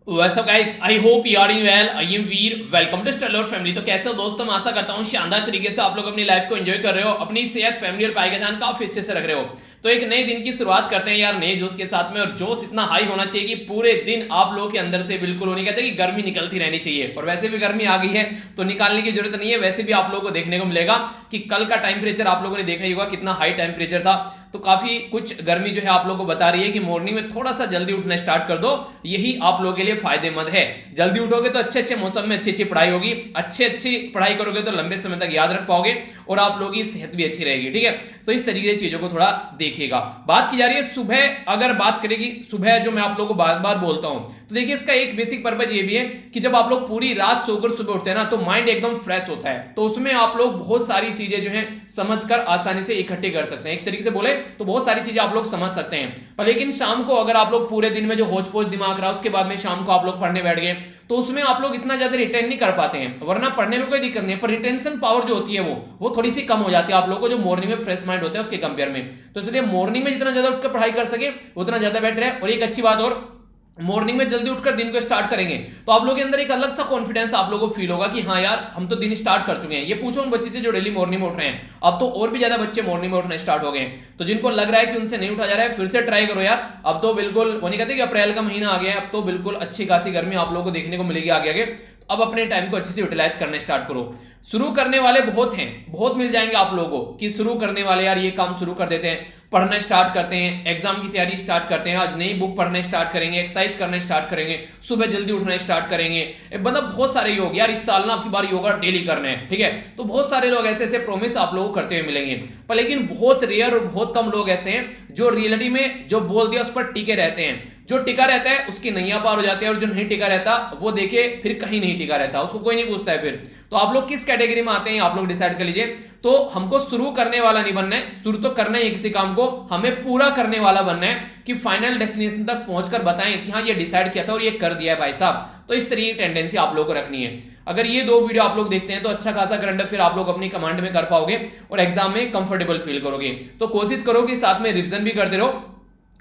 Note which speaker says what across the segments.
Speaker 1: What's up guys? I hope you are doing well. I am Veer. Welcome to stellar family. तो कैसे हो दोस्तों? मैं आशा करता हूँ शानदार तरीके से आप लोग अपनी लाइफ को एंजॉय कर रहे हो, अपनी सेहत, फैमिली और पाई का ध्यान काफी अच्छे से रख रहे हो। तो एक नए दिन की शुरुआत करते हैं यार नए जोश के साथ में। और जोश इतना हाई होना चाहिए कि पूरे दिन आप लोगों के अंदर से बिल्कुल नहीं कहते कि गर्मी निकलती रहनी चाहिए। और वैसे भी गर्मी आ गई है तो निकालने की जरूरत नहीं है। वैसे भी आप लोगों को देखने को मिलेगा कि कल का टेम्परेचर आप लोगों ने देखा ही होगा कितना हाई टेम्परेचर था। तो काफी कुछ गर्मी जो है आप लोगों को बता रही है कि मॉर्निंग में थोड़ा सा जल्दी उठना स्टार्ट कर दो, यही आप लोगों के लिए फायदेमंद है। जल्दी उठोगे तो अच्छे अच्छे मौसम में अच्छी अच्छी पढ़ाई होगी, अच्छी पढ़ाई करोगे तो लंबे समय तक याद रख पाओगे और आप लोगों की सेहत भी अच्छी रहेगी। ठीक है, तो इस तरीके से चीजों को थोड़ा देखिएगा। बात की जा रही है सुबह, अगर बात करेगी सुबह जो मैं आप लोगों को बार बार बोलता हूं, तो देखिए इसका एक बेसिक पर्पज ये भी है कि जब आप लोग पूरी रात सोकर सुबह उठते हैं ना तो माइंड एकदम फ्रेश होता है। तो उसमें आप लोग बहुत सारी चीजें जो है समझकर आसानी से इकट्ठी कर सकते हैं। एक तरीके से बोले तो बहुत सारी चीजें आप लोग समझ सकते हैं। पर लेकिन शाम को अगर आप लोग पूरे दिन में जो होच पोच दिमाग रहा उसके बाद में शाम को आप लोग पढ़ने बैठ गए तो उसमें आप लोग इतना ज्यादा रिटेन नहीं कर पाते हैं। वरना पढ़ने में कोई दिक्कत नहीं है, पर रिटेंशन पावर जो होती है वो थोड़ी सी कम हो जाती है आप लोगों को, जो मॉर्निंग में फ्रेश माइंड होता है उसके कंपेयर में। तो इसलिए मॉर्निंग में जितना ज्यादा उठकर पढ़ाई कर सके उतना ज्यादा बेटर है। और एक अच्छी बात और, मॉर्निंग में जल्दी उठकर दिन को स्टार्ट करेंगे तो आप लोगों के अंदर एक अलग सा कॉन्फिडेंस आप लोगों को फील होगा कि हाँ यार हम तो दिन स्टार्ट कर चुके हैं। ये पूछो उन बच्चे से जो डेली मॉर्निंग में उठ रहे हैं, अब तो और भी ज्यादा बच्चे मॉर्निंग में उठना स्टार्ट हो गए। तो जिनको लग रहा है कि उनसे नहीं उठा जा रहा है, फिर से ट्राई करो यार। अब तो बिल्कुल वो नहीं कहते कि अप्रैल का महीना आ गया है, अब तो बिल्कुल अच्छी खासी गर्मी आप लोगों को देखने को मिलेगी आगे आगे। अब अपने टाइम को अच्छे से यूटिलाइज करना स्टार्ट करो। शुरू करने वाले बहुत हैं, बहुत मिल जाएंगे आप लोगों को कि शुरू करने वाले यार ये काम शुरू कर देते हैं, पढ़ना स्टार्ट करते हैं, एग्जाम की तैयारी स्टार्ट करते हैं, आज नई बुक पढ़ना स्टार्ट करेंगे, एक्सरसाइज करना स्टार्ट करेंगे, सुबह जल्दी उठना स्टार्ट करेंगे। मतलब बहुत सारे योग यार इस साल ना आपकी बार योगा डेली करना है। ठीक है, तो बहुत सारे लोग ऐसे ऐसे प्रोमिस आप लोगों को करते हुए मिलेंगे। पर लेकिन बहुत रेयर और बहुत कम लोग ऐसे हैं जो रियलिटी में जो बोल दिया उस पर टिके रहते हैं। जो टिका रहता है उसकी नैया पार हो जाती है, और जो नहीं टिका रहता वो देखिए फिर कहीं नहीं टिका रहता, उसको कोई नहीं पूछता है फिर। तो आप लोग किस कैटेगरी में आते हैं आप लोग डिसाइड कर लीजिए। तो हमको शुरू करने वाला नहीं बनना है, शुरू तो करना ही है किसी काम को, हमें पूरा करने वाला बनना है कि फाइनल डेस्टिनेशन तक पहुंचकर बताएं कि हाँ ये डिसाइड किया था और ये कर दिया है भाई साहब। तो इस तरीके की टेंडेंसी आप लोग को रखनी है। अगर ये दो वीडियो आप लोग देखते हैं तो अच्छा खासा करंट अफेयर आप लोग अपनी कमांड में कर पाओगे और एग्जाम में कंफर्टेबल फील करोगे। तो कोशिश करो कि साथ में रिवीजन भी करते रहो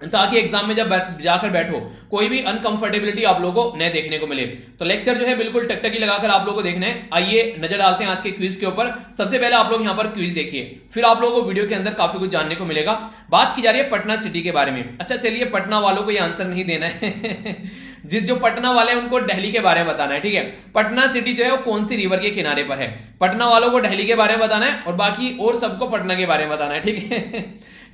Speaker 1: ताकि एग्जाम में जब जाकर बैठो कोई भी अनकंफर्टेबिलिटी आप लोगों को न देखने को मिले। तो लेक्चर जो है बिल्कुल टकटकी लगाकर आप लोगों को देखना है। आइए नजर डालते हैं आज के क्विज के ऊपर। सबसे पहले आप लोग यहां पर क्विज देखिए, फिर आप लोगों को वीडियो के अंदर काफी कुछ जानने को मिलेगा। बात की जा रही है पटना सिटी के बारे में। अच्छा चलिए, पटना वालों को ये आंसर नहीं देना है जो पटना वाले हैं उनको दिल्ली के बारे में बताना है। ठीक है, पटना सिटी जो है वो कौन सी रिवर के किनारे पर है, पटना वालों को दिल्ली के बारे में बताना है और बाकी और सबको पटना के बारे में बताना है। ठीक है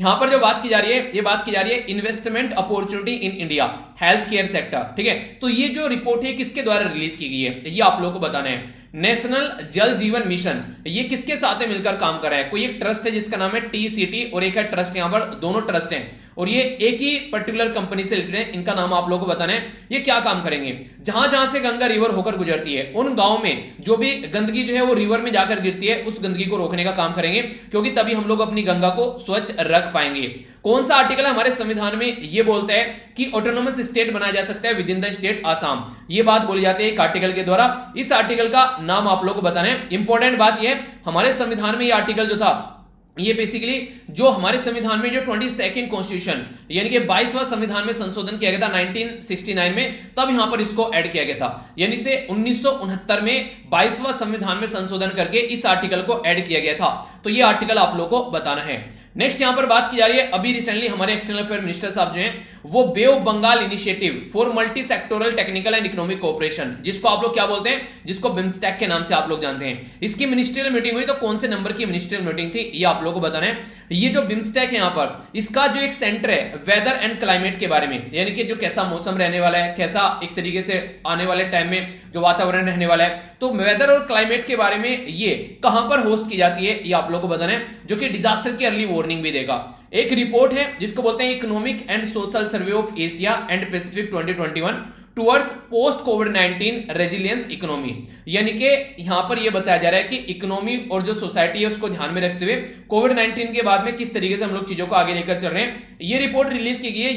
Speaker 1: यहां पर जो बात की जा रही है ये बात की जा रही है investment opportunity in India health care sector. ठीक है, तो ये जो रिपोर्ट है किसके द्वारा रिलीज की गई है ये आप लोगों को बताना है। नेशनल जल जीवन मिशन ये किसके साथ मिलकर काम कर रहा है? कोई एक ट्रस्ट है जिसका नाम है टीसीटी और एक है ट्रस्ट, यहां पर दोनों ट्रस्ट हैं और ये एक ही पर्टिकुलर कंपनी से रिलेटेड है। इनका नाम आप लोगों को बताना है। ये क्या काम करेंगे? जहां जहां से गंगा रिवर होकर गुजरती है उन गांव में जो भी गंदगी जो है वो रिवर में जाकर गिरती है उस गंदगी को रोकने का काम करेंगे, क्योंकि तभी हम लोग अपनी गंगा को स्वच्छ रख पाएंगे। कौन सा आर्टिकल है हमारे संविधान में ये बोलता है कि ऑटोनोमस स्टेट बनाया जा सकता है with in the state Assam? ये बात बोली जाती है एक आर्टिकल के द्वारा। इस आर्टिकल का नाम आप लोगों को बताना है। इंपॉर्टेंट बात यह है हमारे संविधान में ये आर्टिकल जो था ये बेसिकली जो हमारे संविधान में जो 22nd कॉन्स्टिट्यूशन यानी कि 22वां संविधान में संशोधन किया गया था 1969 में, तब यहां पर इसको ऐड किया गया था। यानी से 1969 में 22वां संविधान में संशोधन करके इस आर्टिकल को ऐड किया गया था। तो ये आर्टिकल आप लोगों को बताना है। नेक्स्ट यहां पर बात की जा रही है, अभी रिसेंटली हमारे एक्सटर्नल अफेयर मिनिस्टर साहब जो हैं वो Bay of Bengal Initiative for Multi Sectoral Technical and Economic Cooperation, जिसको आप लोग क्या बोलते हैं, जिसको बिम्स्टेक के नाम से आप लोग जानते हैं, इसकी मिनिस्ट्रियल मीटिंग हुई। तो कौन से नंबर की मिनिस्ट्रियल मीटिंग थी ये आप लोगों को बताना है। ये जो बिम्स्टेक है यहां पर इसका जो एक सेंटर है वेदर एंड क्लाइमेट के बारे में, यानी कि जो कैसा मौसम रहने वाला है, कैसा एक तरीके से आने वाले टाइम में जो वातावरण रहने वाला है, तो वेदर और क्लाइमेट के बारे में ये कहां पर होस्ट की जाती है ये आप लोगों को बताना है, जो कि डिजास्टर की अर्ली वार्निंग भी देगा। एक रिपोर्ट है जिसको बोलते हैं economic and social survey of Asia and Pacific 2021 towards post covid resilience economy, यानी कि यहां पर यह बताया जा रहा है कि इकोनॉमी और जो सोसाइटी है उसको ध्यान में रखते हुए कोविड-19 के बाद में किस तरीके से हम लोग चीजों को आगे लेकर चल रहे हैं। ये रिपोर्ट रिलीज की गई है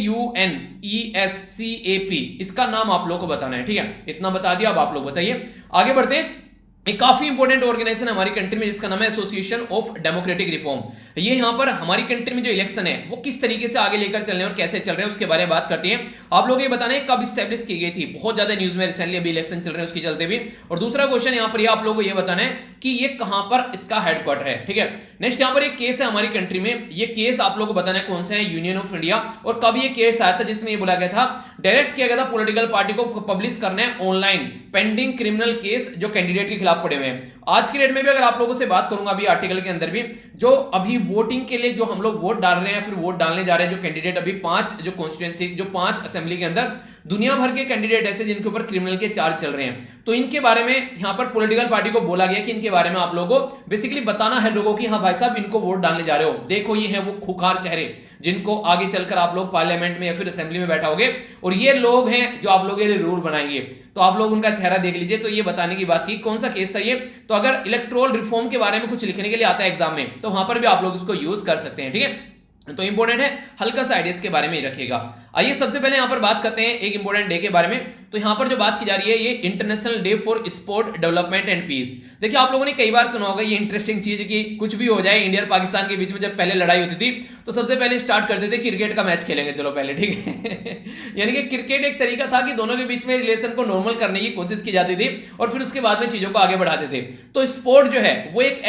Speaker 1: UNESCAP, इसका नाम आप लोग को बताना है। ठीक है, इतना बता दिया, अब आप लोग बताइए। आगे बढ़ते हैं। एक काफी इंपॉर्टेंट ऑर्गेनाइजेशन है हमारी कंट्री में जिसका नाम है एसोसिएशन ऑफ डेमोक्रेटिक रिफॉर्म। ये यहाँ पर हमारी कंट्री में जो इलेक्शन है वो किस तरीके से आगे लेकर चल रहे हैं और कैसे चल रहे हैं उसके बारे में बात करती है। आप लोग ये बताना है कब स्टैब्लिश की गई थी, बहुत ज्यादा न्यूज में रिसेंटली अभी इलेक्शन चल रहे हैं उसकी चलते भी। और दूसरा क्वेश्चन यहाँ पर आप लोगों को ये बताना है कि ये कहां पर इसका हेडक्वार्टर है, ठीक है। नेक्स्ट यहाँ पर एक केस है हमारी कंट्री में, ये केस आप लोगों को बताना है कौन सा है, यूनियन ऑफ इंडिया, और कब ये केस आया था जिसमें ये बोला गया था, डायरेक्ट किया गया था पॉलिटिकल पार्टी को पब्लिश करना है ऑनलाइन पेंडिंग क्रिमिनल केस जो कैंडिडेट के खिलाफ पड़े हुए हैं। आज की डेट में भी अगर आप लोगों से बात करूंगा अभी आर्टिकल के अंदर भी, जो अभी वोटिंग के लिए जो हम लोग वोट डाल रहे हैं फिर वोट डालने जा रहे हैं जो कैंडिडेट अभी 5 जो कॉन्स्टिट्यूएंसी जो 5 असेंबली के अंदर दुनिया भर के कैंडिडेट ऐसे जिनके ऊपर क्रिमिनल के चार्ज चल रहे हैं, तो इनके बारे में यहां पर पॉलिटिकल पार्टी को बोला गया कि इनके बारे में आप लोगों को बेसिकली बताना है लोगों की, हाँ भाई साहब इनको वोट डालने जा रहे हो, देखो ये है वो खुखार चेहरे जिनको आगे चलकर आप लोग पार्लियामेंट में या फिर असेंबली में बैठाओगे, और ये लोग हैं जो आप लोग ये रूल बनाएंगे, तो आप लोग उनका चेहरा देख लीजिए। तो ये बताने की बात की कौन सा केस था ये, तो अगर इलेक्टोरल रिफॉर्म के बारे में कुछ लिखने के लिए आता है एग्जाम में तो वहां पर भी आप लोग इसको यूज कर सकते हैं, ठीक है। तो इंपॉर्टेंट है, हल्का सा आइडिया इसके बारे में ही रखिएगा। आइए सबसे पहले यहां पर बात करते हैं एक इंपॉर्टेंट डे के बारे में। तो यहां पर जो बात की जा रही है ये international day for sport development and peace. देखिए आप लोगों ने कई बार सुना होगा ये इंटरेस्टिंग चीज की कुछ भी हो जाए, इंडिया और पाकिस्तान के बीच में जब पहले लड़ाई होती थी तो सबसे पहले स्टार्ट करते थे क्रिकेट का मैच खेलेंगे चलो पहले, ठीक है। यानी कि क्रिकेट एक तरीका था कि दोनों के बीच में रिलेशन को नॉर्मल करने की कोशिश की जाती थी और फिर उसके बाद में चीजों को आगे बढ़ाते थे। तो स्पोर्ट जो है वो एक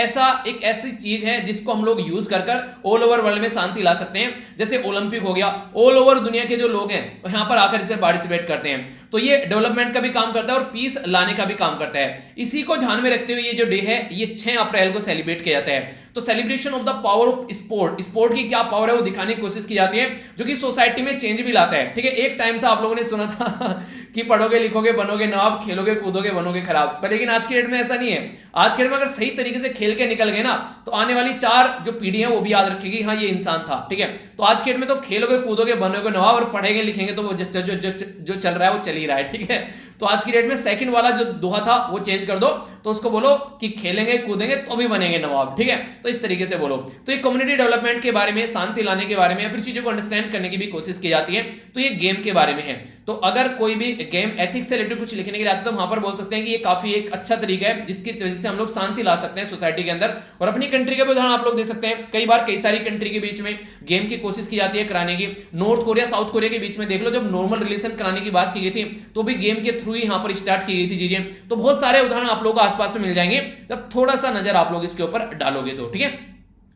Speaker 1: ऐसी चीज है जिसको हम लोग यूज कर ऑल ओवर वर्ल्ड में शांति ला सकते हैं। जैसे ओलंपिक हो गया, ऑल ओवर दुनिया के जो लोग हैं यहां पर आकर इसमें पार्टिसिपेट करते हैं, तो ये डेवलपमेंट का भी काम करता है और पीस लाने का भी काम करता है। इसी को ध्यान में रखते हुए ये जो डे है ये 6 अप्रैल को सेलिब्रेट किया जाता है। तो celebration of the power of sport, sport की क्या पावर है वो दिखाने की कोशिश की जाती है जो कि सोसाइटी में चेंज भी लाता है, ठीक है। एक टाइम था आप लोगों ने सुना था कि पढ़ोगे लिखोगे बनोगे नवाब, खेलोगे कूदोगे बनोगे खराब, पर लेकिन आज के डेट में ऐसा नहीं है। आज के डेट में अगर सही तरीके से खेल के निकल गए ना तो आने वाली 4 जो पीढ़ी है वो भी याद रखेगी हाँ ये इंसान था, ठीक है। तो आज के डेट में तो खेलोगे कूदोगे बनोगे नवाब और पढ़ेंगे लिखेंगे तो वो जो चल रहा है वो चल ही रहा है, ठीक है। तो आज की डेट में सेकंड वाला जो दोहा था वो चेंज कर दो, तो उसको बोलो कि खेलेंगे कूदेंगे तो भी बनेंगे नवाब, ठीक है। तो इस तरीके से बोलो। तो ये कम्युनिटी डेवलपमेंट के बारे में, शांति लाने के बारे में या फिर चीजों को अंडरस्टैंड करने की भी कोशिश की जाती है। तो ये गेम के बारे में है। तो अगर कोई भी गेम एथिक्स से रिलेटेड कुछ लिखने के लिए आता है तो वहां पर बोल सकते हैं कि ये काफी एक अच्छा तरीका है जिसकी वजह से हम लोग शांति ला सकते हैं सोसाइटी के अंदर। और अपनी कंट्री का भी उदाहरण आप लोग दे सकते हैं, कई बार कई सारी कंट्री के बीच में गेम की कोशिश की जाती है कराने की। नॉर्थ कोरिया साउथ कोरिया के बीच में देख लो, जब नॉर्मल रिलेशन कराने की बात की गई थी तो भी गेम के थ्रू ही यहाँ पर स्टार्ट की गई थी चीजें। तो बहुत सारे उदाहरण आप लोगों को आसपास में मिल जाएंगे जब थोड़ा सा नजर आप लोग इसके ऊपर डालोगे तो, ठीक है।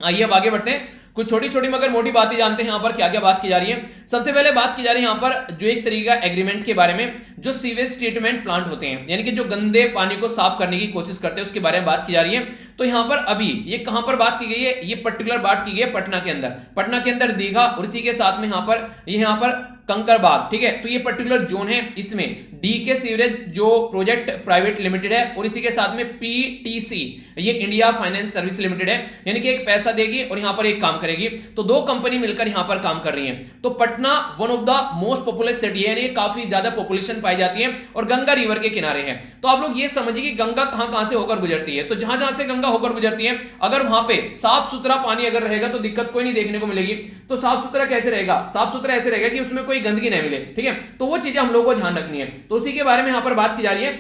Speaker 1: आइए अब आगे बढ़ते हैं, कुछ छोटी छोटी मगर मोटी बातें जानते हैं यहाँ पर क्या क्या बात की जा रही है। सबसे पहले बात की जा रही है यहाँ पर जो एक तरीका एग्रीमेंट के बारे में, जो सीवेज ट्रीटमेंट प्लांट होते हैं यानी कि जो गंदे पानी को साफ करने की कोशिश करते हैं उसके बारे में बात की जा रही है। तो यहाँ पर अभी ये कहां पर बात की गई है, ये पर्टिकुलर बात की गई है पटना के अंदर दीघा और इसी के साथ में यहाँ पर कंकरबाग, ठीक है। तो ये पर्टिकुलर जोन है, इसमें डीके सीवरेज जो प्रोजेक्ट प्राइवेट लिमिटेड है और इसी के साथ में पीटीसी ये इंडिया फाइनेंस सर्विस लिमिटेड है, यानी कि एक पैसा देगी और यहां पर एक काम करेगी। तो 2 कंपनी मिलकर यहां पर काम कर रही हैं। तो Patna one of the most populous city है, यानी काफी ज्यादा पॉपुलेशन पाई जाती है और गंगा रिवर के किनारे है। तो आप लोग ये समझिए कि गंगा कहां से होकर गुजरती है। तो जहां जहां से गंगा होकर गुजरती है अगर वहां पे साफ सुथरा पानी अगर रहेगा तो दिक्कत कोई नहीं देखने को मिलेगी। तो साफ सुथरा कैसे रहेगा, साफ सुथरा ऐसे रहेगा कि उसमें कोई गंदगी नहीं मिले, ठीक है। तो वो चीजें हम लोग को ध्यान रखनी है। तो उसी के बारे में यहां पर बात की जा रही है।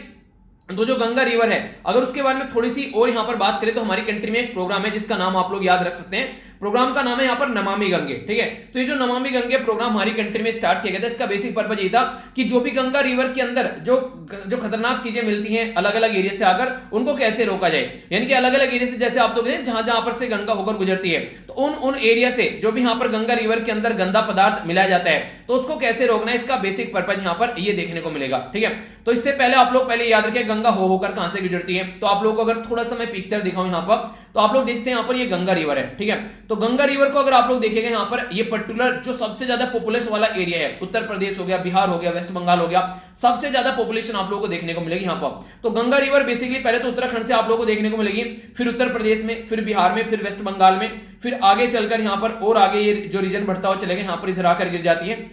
Speaker 1: तो जो गंगा रिवर है अगर उसके बारे में थोड़ी सी और यहां पर बात करें तो हमारी कंट्री में एक प्रोग्राम है जिसका नाम आप लोग याद रख सकते हैं। प्रोग्राम का नाम है यहाँ पर नमामि गंगे, ठीक है। तो ये जो नमामि गंगे प्रोग्राम हमारी कंट्री में स्टार्ट किया गया था, इसका बेसिक पर्पज ये था कि जो भी गंगा रिवर के अंदर जो खतरनाक चीजें मिलती हैं अलग अलग एरिया से आकर उनको कैसे रोका जाए, यानी कि अलग अलग एरिया से जैसे आप लोग जहां जहां पर से गंगा होकर गुजरती है तो उन एरिया से जो भी यहाँ पर गंगा रिवर के अंदर गंदा पदार्थ मिलाया जाता है तो उसको कैसे रोकना है, इसका बेसिक पर्पज यहाँ पर ये देखने को मिलेगा, ठीक है। तो इससे पहले आप लोग पहले याद रखें गंगा होकर कहां से गुजरती है। तो आप लोग को अगर थोड़ा सा मैं पिक्चर दिखाऊं यहाँ पर तो आप लोग देखते हैं यहाँ पर ये गंगा रिवर है, ठीक है। तो गंगा रिवर को अगर आप लोग देखेंगे यहाँ पर ये पर्टिकुलर जो सबसे ज्यादा पॉपुलेशन वाला एरिया है, उत्तर प्रदेश हो गया, बिहार हो गया, वेस्ट बंगाल हो गया, सबसे ज्यादा पॉपुलेशन आप लोगों को देखने को मिलेगी यहाँ पर। तो गंगा रिवर बेसिकली पहले तो उत्तराखंड से आप लोगों को देखने को मिलेगी, फिर उत्तर प्रदेश में, फिर बिहार में, फिर वेस्ट बंगाल में, फिर आगे चलकर यहाँ पर और आगे ये जो रीजन बढ़ता हुआ चलेगा यहाँ पर इधर आकर गिर जाती है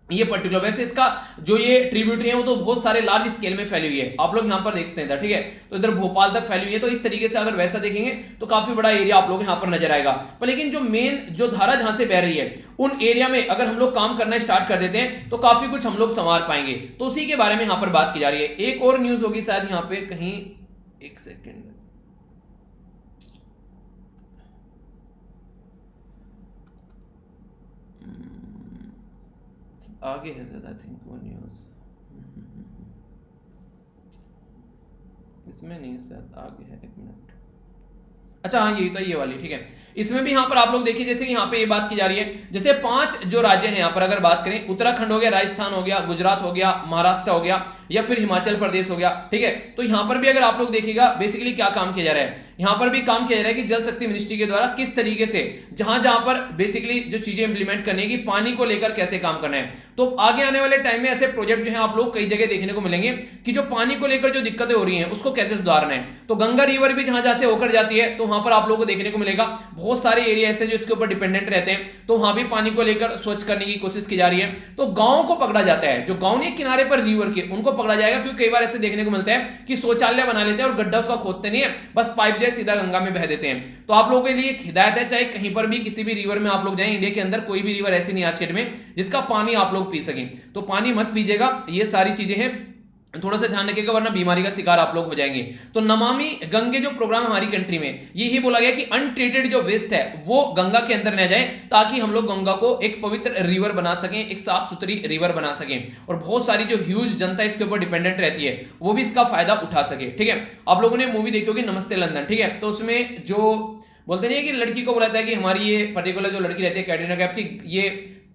Speaker 1: ये पर्टिकुलर। वैसे इसका जो ये ट्रिब्यूटरी है वो तो बहुत सारे लार्ज स्केल में फैली हुई है, आप लोग यहां पर देख सकते हैं, ठीक है। तो इधर भोपाल तक फैली हुई है। तो इस तरीके से अगर वैसा देखेंगे तो काफी बड़ा एरिया आप लोग यहां पर नजर आएगा। पर लेकिन जो मेन जो धारा जहां से बह रही है उन एरिया में अगर हम लोग काम करना स्टार्ट कर देते हैं तो काफी कुछ हम लोग संवार पाएंगे। तो उसी के बारे में यहां पर बात की जा रही है। एक और न्यूज होगी शायद यहाँ पे कहीं, एक सेकेंड, आगे है ज्यादा, आई थिंक वो न्यूज इसमें नहीं, शायद आगे है, एक मिनट। अच्छा हाँ, यही तो ये वाली, ठीक है। इसमें भी यहाँ पर आप लोग देखिए, जैसे कि यहाँ पे ये बात की जा रही है, जैसे 5 जो राज्य हैं यहाँ पर अगर बात करें, उत्तराखंड हो गया, राजस्थान हो गया, गुजरात हो गया, महाराष्ट्र हो गया, या फिर हिमाचल प्रदेश हो गया, ठीक है। तो यहाँ पर भी अगर आप लोग देखिएगा बेसिकली क्या काम किया जा रहा है, यहाँ पर भी काम किया जा रहा है कि जल शक्ति मिनिस्ट्री के द्वारा किस तरीके से जहां जहां पर बेसिकली जो चीजें इंप्लीमेंट करनी है कि पानी को लेकर कैसे काम करना है। तो आगे आने वाले टाइम में ऐसे प्रोजेक्ट जो है आप लोग कई जगह देखने को मिलेंगे कि जो पानी को लेकर जो दिक्कतें हो रही हैं उसको कैसे सुधारना है। तो गंगा रिवर भी जहां जहां से होकर जाती है तो वहां पर आप लोगों को देखने को मिलेगा बहुत सारे एरिया ऐसे जो इसके ऊपर डिपेंडेंट रहते हैं, तो वहां भी पानी को लेकर स्वच्छ करने की कोशिश की जा रही है। तो गांव को पकड़ा जाता है, जो गांव नहीं किनारे पर रिवर के, उनको पकड़ा जाएगा, क्योंकि कई बार ऐसे देखने को मिलता है कि शौचालय बना लेते हैं और गड्ढा उसका खोदते नहीं है, बस पाइप जो है सीधा गंगा में बह देते हैं। तो आप लोगों के लिए एक हिदायत है, चाहे कहीं पर भी किसी भी रिवर में आप लोग जाएं, इंडिया के अंदर कोई भी रिवर ऐसी नहीं आज के डेट में जिसका पानी आप लोग पी सकें, तो पानी मत पीजिएगा। ये सारी चीजें हैं, थोड़ा सा ध्यान रखिएगा वरना बीमारी का शिकार आप लोग हो जाएंगे। तो नमामि गंगे जो प्रोग्राम हमारी कंट्री में यही बोला गया कि अनट्रीटेड जो वेस्ट है वो गंगा के अंदर न जाए, ताकि हम लोग गंगा को एक पवित्र रिवर बना सकें, एक साफ सुथरी रिवर बना सकें, और बहुत सारी जो ह्यूज जनता इसके ऊपर डिपेंडेंट रहती है वो भी इसका फायदा उठा सके, ठीक है। आप लोगों ने मूवी देखी होगी नमस्ते लंदन, ठीक है। तो उसमें जो बोलते नहीं है कि लड़की को बुलाता है कि हमारी ये पर्टिकुलर जो लड़की रहती है कैटरीना कैफ की, ये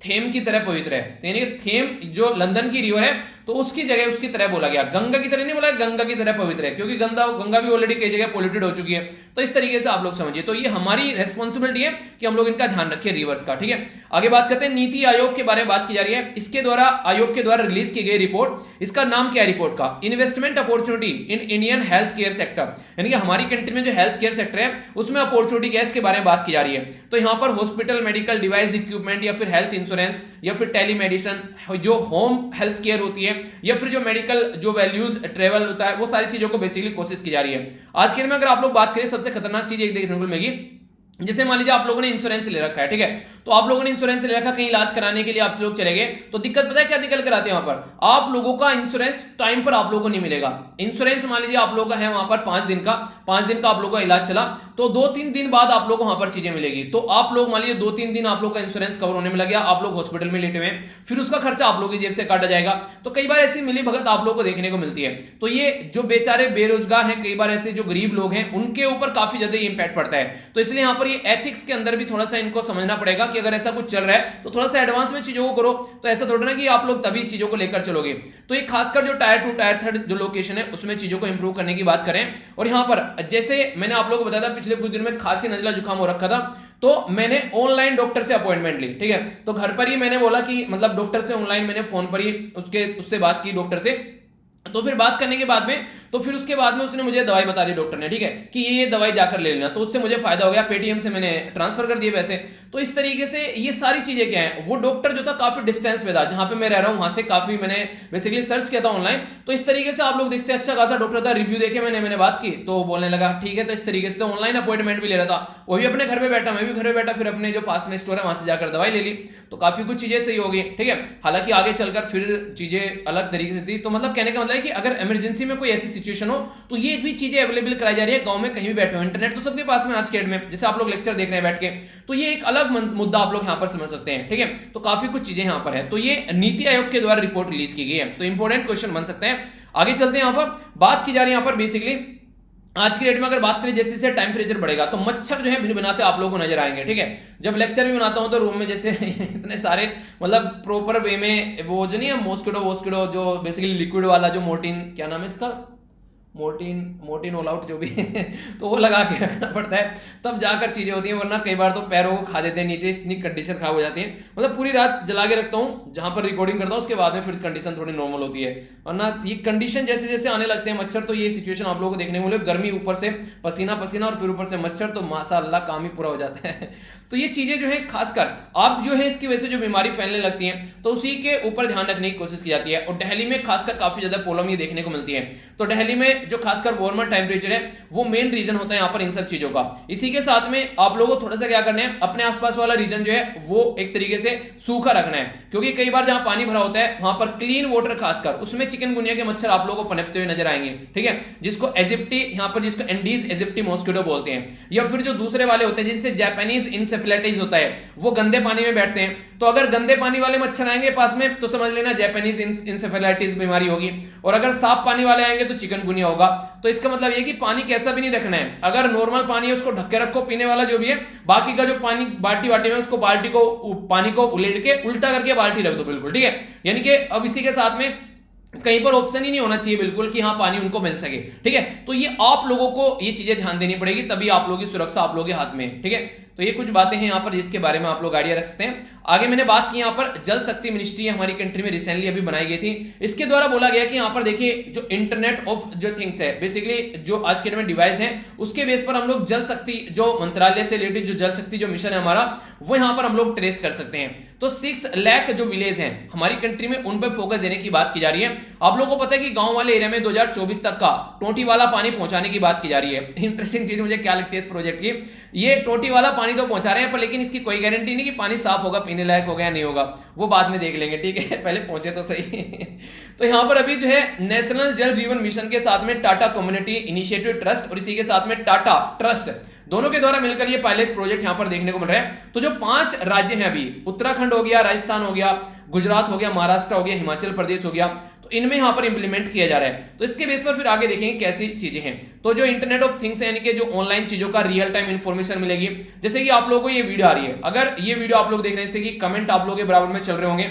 Speaker 1: थेम की तरह पवित्र है, यानी कि थेम जो लंदन की रिवर है तो उसकी जगह उसकी तरह बोला गया, गंगा की तरह नहीं बोला, गंगा की तरह पवित्र है, क्योंकि गंगा भी ऑलरेडी कई जगह पोल्यूटेड हो चुकी है। तो इस तरीके से आप लोग समझिए, तो ये हमारी रेस्पॉन्सिबिलिटी है कि हम लोग इनका ध्यान रखें रिवर्स का, ठीक है। आगे बात करते हैं नीति आयोग के बारे में बात की जा रही है। इसके द्वारा आयोग के द्वारा रिलीज की गई रिपोर्ट, इसका नाम क्या है रिपोर्ट का, investment opportunity in Indian health care sector, यानी कि हमारी कंट्री में जो हेल्थ केयर सेक्टर है उसमें अपॉर्चुनिटी क्या है इसके बारे में बात की जा रही है। तो यहां पर हॉस्पिटल, मेडिकल डिवाइस, इक्विपमेंट, या फिर हेल्थ इंश्योरेंस, या फिर टेलीमेडिसिन, जो होम हेल्थ केयर होती है, या फिर जो मेडिकल जो वैल्यूज ट्रेवल होता है, वो सारी चीजों को बेसिकली कोशिश की जा रही है। आज के दिन में अगर आप लोग बात करें सबसे खतरनाक चीज एक देखने को मिलेगी, जैसे मान लीजिए आप लोगों ने इंश्योरेंस ले रखा है, ठीक है। तो आप लोगों ने इंश्योरेंस ले रखा, कहीं इलाज कराने के लिए आप लोग चले गए, तो दिक्कत पता है क्या निकल कर आते हैं वहां पर, आप लोगों का इंश्योरेंस टाइम पर आप लोगों को नहीं मिलेगा। इंश्योरेंस मान लीजिए आप लोगों का है वहां पर 5 दिन का, 5 दिन का आप लोगों का इलाज चला, तो 2-3 दिन बाद आप लोग को वहां पर चीजें मिलेगी। तो आप लोग मान लीजिए 2-3 दिन आप लोग का इंश्योरेंस कवर होने में लग गया, आप लोग हॉस्पिटल में लेटे हुए, फिर उसका खर्चा आप लोग की जेब से काटा जाएगा। तो कई बार ऐसी मिली भगत आप लोग को देखने को मिलती है। तो ये जो बेचारे बेरोजगार हैं, कई बार ऐसे जो गरीब लोग हैं, उनके ऊपर काफी ज्यादा इंपैक्ट पड़ता है। तो इसलिए यहां पर ये एथिक्स के अंदर भी थोड़ा सा इनको समझना पड़ेगा कि अगर ऐसा कुछ चल रहा है तो थोड़ा सा एडवांस में चीजों को करो। तो ऐसा थोड़ा ना कि आप लोग तभी चीजों को लेकर चलोगे। तो ये खासकर जो टायर 2 टायर 3 जो लोकेशन है उसमें चीजों को इंप्रूव करने की बात करें। और यहां पर जैसे मैंने आप लोगों को बताया था पिछले कुछ दिन में खांसी नजला जुकाम हो रखा था, तो मैंने ऑनलाइन डॉक्टर से अपॉइंटमेंट ली, ठीक है। तो घर पर ही मैंने बोला कि मतलब डॉक्टर से ऑनलाइन मैंने फोन पर ही उससे बात की डॉक्टर से। तो फिर बात करने के बाद में तो फिर उसके बाद में उसने मुझे दवाई बता दी डॉक्टर ने, ठीक है, कि ये दवाई जाकर ले लेना। तो उससे मुझे फायदा हो गया, पेटीएम से मैंने ट्रांसफर कर दिए पैसे। तो इस तरीके से ये सारी चीजें क्या है, वो डॉक्टर जो था काफी डिस्टेंस पे था, जहां पे मैं रह रहा हूं वहां से काफी मैंने बेसिकली सर्च किया था ऑनलाइन। तो इस तरीके से आप लोग देखते हैं अच्छा खासा डॉक्टर था, रिव्यू देखे मैंने बात की तो बोलने लगा ठीक है। तो इस तरीके से तो ऑनलाइन अपॉइंटमेंट भी ले रहा था, वो भी अपने घर पे बैठा, मैं भी घर पे बैठा, फिर अपने जो पास में स्टोर है वहां से जाकर दवाई ले ली। तो काफी कुछ चीजें सही हो गई, ठीक है। हालांकि आगे चलकर फिर चीजें अलग तरीके से थी। तो मतलब कहने का मतलब है कि अगर इमरजेंसी में कोई ऐसी सिचुएशन हो तो ये भी चीजें अवेलेबल कराई जा रही है। गांव में कहीं भी बैठे हो, इंटरनेट तो सबके पास में आज के डेट में, जैसे आप लोग लेक्चर देख रहे हैं बैठ के, तो ये एक अलग मुद्दा आप लोग यहां पर समझ सकते हैं, ठीक है। तो काफी कुछ चीजें यहां पर है। तो ये नीति आयोग के द्वारा रिपोर्ट रिलीज की गई है, तो इंपॉर्टेंट क्वेश्चन बन सकते हैं। आगे चलते हैं, यहां पर बात की जा रही है यहां पर बेसिकली आज की डेट में अगर बात करें जैसे जैसे टेम्परेचर बढ़ेगा तो मच्छर जो है भिनभिनाते आप लोगों को नजर आएंगे, ठीक है। जब लेक्चर भी बनाता हूं तो रूम में जैसे इतने सारे मतलब प्रॉपर वे में वो जो नहीं है मॉस्किटो जो बेसिकली लिक्विड वाला जो मोर्टिन, क्या नाम है इसका, मोर्टिन ऑल आउट जो भी तो वो लगा के रखना पड़ता है, तब जाकर चीजें होती हैं। वरना कई बार तो पैरों को खा देते हैं नीचे, इतनी कंडीशन खराब हो जाती है। मतलब पूरी रात जला के रखता हूँ जहां पर रिकॉर्डिंग करता हूँ, उसके बाद में फिर कंडीशन थोड़ी नॉर्मल होती है। वरना ये कंडीशन जैसे जैसे आने लगते हैं मच्छर, तो ये सिचुएशन आप लोगों को देखने को मिले, गर्मी ऊपर से पसीना और फिर ऊपर से मच्छर, तो माशाअल्लाह काम ही पूरा हो जाता है। तो ये चीजें जो है खासकर आप जो है इसकी वजह से जो बीमारी फैलने लगती है तो उसी के ऊपर ध्यान रखने की कोशिश की जाती है। और दिल्ली में खासकर काफी ज्यादा प्रॉब्लम ये देखने को मिलती है। तो दिल्ली में जो खासकर वार्मर टेम्परेचर है वो मेन रीजन होता है यहाँ पर इन सब चीजों का। इसी के साथ में आप लोगों को थोड़ा सा क्या करना है, अपने आसपास वाला रीजन जो है वो एक तरीके से सूखा रखना है, क्योंकि कई बार जहां पानी भरा होता है वहां पर क्लीन वाटर खासकर उसमें चिकनगुनिया के मच्छर आप लोगों को पनपते हुए नजर आएंगे, ठीक है, जिसको एजिप्टी यहाँ पर जिसको एंडीज एजिप्टी मॉस्किटो बोलते हैं, या फिर जो दूसरे वाले होते हैं जिनसे जापानीज इंसेफेलाइटिस होता है वो गंदे पानी में बैठते हैं। तो अगर गंदे पानी वाले मच्छर आएंगे पास में तो समझ लेना जापानीज इंसेफेलाइटिस बीमारी होगी, और अगर साफ पानी वाले आएंगे तो चिकनगुनिया होगा। तो इसका मतलब ये कि पानी कैसा भी नहीं रखना है, अगर नॉर्मल पानी है उसको ढक के रखो पीने वाला जो भी है, बाकी का जो पानी बाल्टी वाटी में उसको बाल्टी को पानी को उलेट के उल्टा करके बाल्टी रख दो, बिल्कुल ठीक है। यानी कि अब इसी के साथ में कहीं पर ऑप्शन ही नहीं होना चाहिए बिल्कुल कि हाँ पानी उनको मिल सके, ठीक है। तो ये आप लोगों को ये चीजें ध्यान देनी पड़ेगी, तभी आप लोगों की सुरक्षा आप लोगों के हाथ में, ठीक है। तो ये कुछ बातें हैं यहाँ पर जिसके बारे में आप लोग आइडिया रख सकते हैं। आगे मैंने बात की यहाँ पर जल शक्ति मिनिस्ट्री हमारी कंट्री में रिसेंटली अभी बनाई गई थी। इसके द्वारा बोला गया कि यहाँ पर देखिए जो इंटरनेट ऑफ जो थिंग्स है, बेसिकली जो आज के में डिवाइस है उसके बेस पर हम लोग जल शक्ति जो मंत्रालय से रिलेटेड जो जल शक्ति जो मिशन है हमारा वो यहाँ पर हम लोग ट्रेस कर सकते हैं। तो 6 लाख जो विलेज हैं हमारी कंट्री में उन पर फोकस देने की बात की जा रही है। आप लोगों को पता है कि गांव वाले एरिया में 2024 तक का टोटी वाला पानी पहुंचाने की बात की जा रही है। इंटरेस्टिंग चीज मुझे क्या लगती है इस प्रोजेक्ट की, ये टोटी वाला पानी तो पहुंचा रहे हैं पर लेकिन इसकी कोई गारंटी नहीं कि पानी साफ होगा, पीने लायक होगा या नहीं होगा, वो बाद में देख लेंगे, ठीक है, पहले पहुंचे तो सही। तो यहां पर अभी जो है नेशनल जल जीवन मिशन के साथ में टाटा कम्युनिटी इनिशिएटिव ट्रस्ट और इसी के साथ में टाटा ट्रस्ट दोनों के द्वारा मिलकर ये पायलट प्रोजेक्ट यहां पर देखने को मिल रहा है। तो जो 5 राज्य हैं अभी, उत्तराखंड हो गया, राजस्थान हो गया, गुजरात हो गया, महाराष्ट्र हो गया, हिमाचल प्रदेश हो गया, तो इनमें यहां पर इंप्लीमेंट किया जा रहा है। तो इसके बेस पर फिर आगे देखेंगे कैसी चीजें हैं। तो जो इंटरनेट ऑफ थिंग्स है यानी कि जो ऑनलाइन चीजों का रियल टाइम इंफॉर्मेशन मिलेगी, जैसे कि आप लोगों को ये वीडियो आ रही है, अगर ये वीडियो आप लोग देख रहे हैं जैसे कि कमेंट आप लोगों के बराबर में चल रहे होंगे,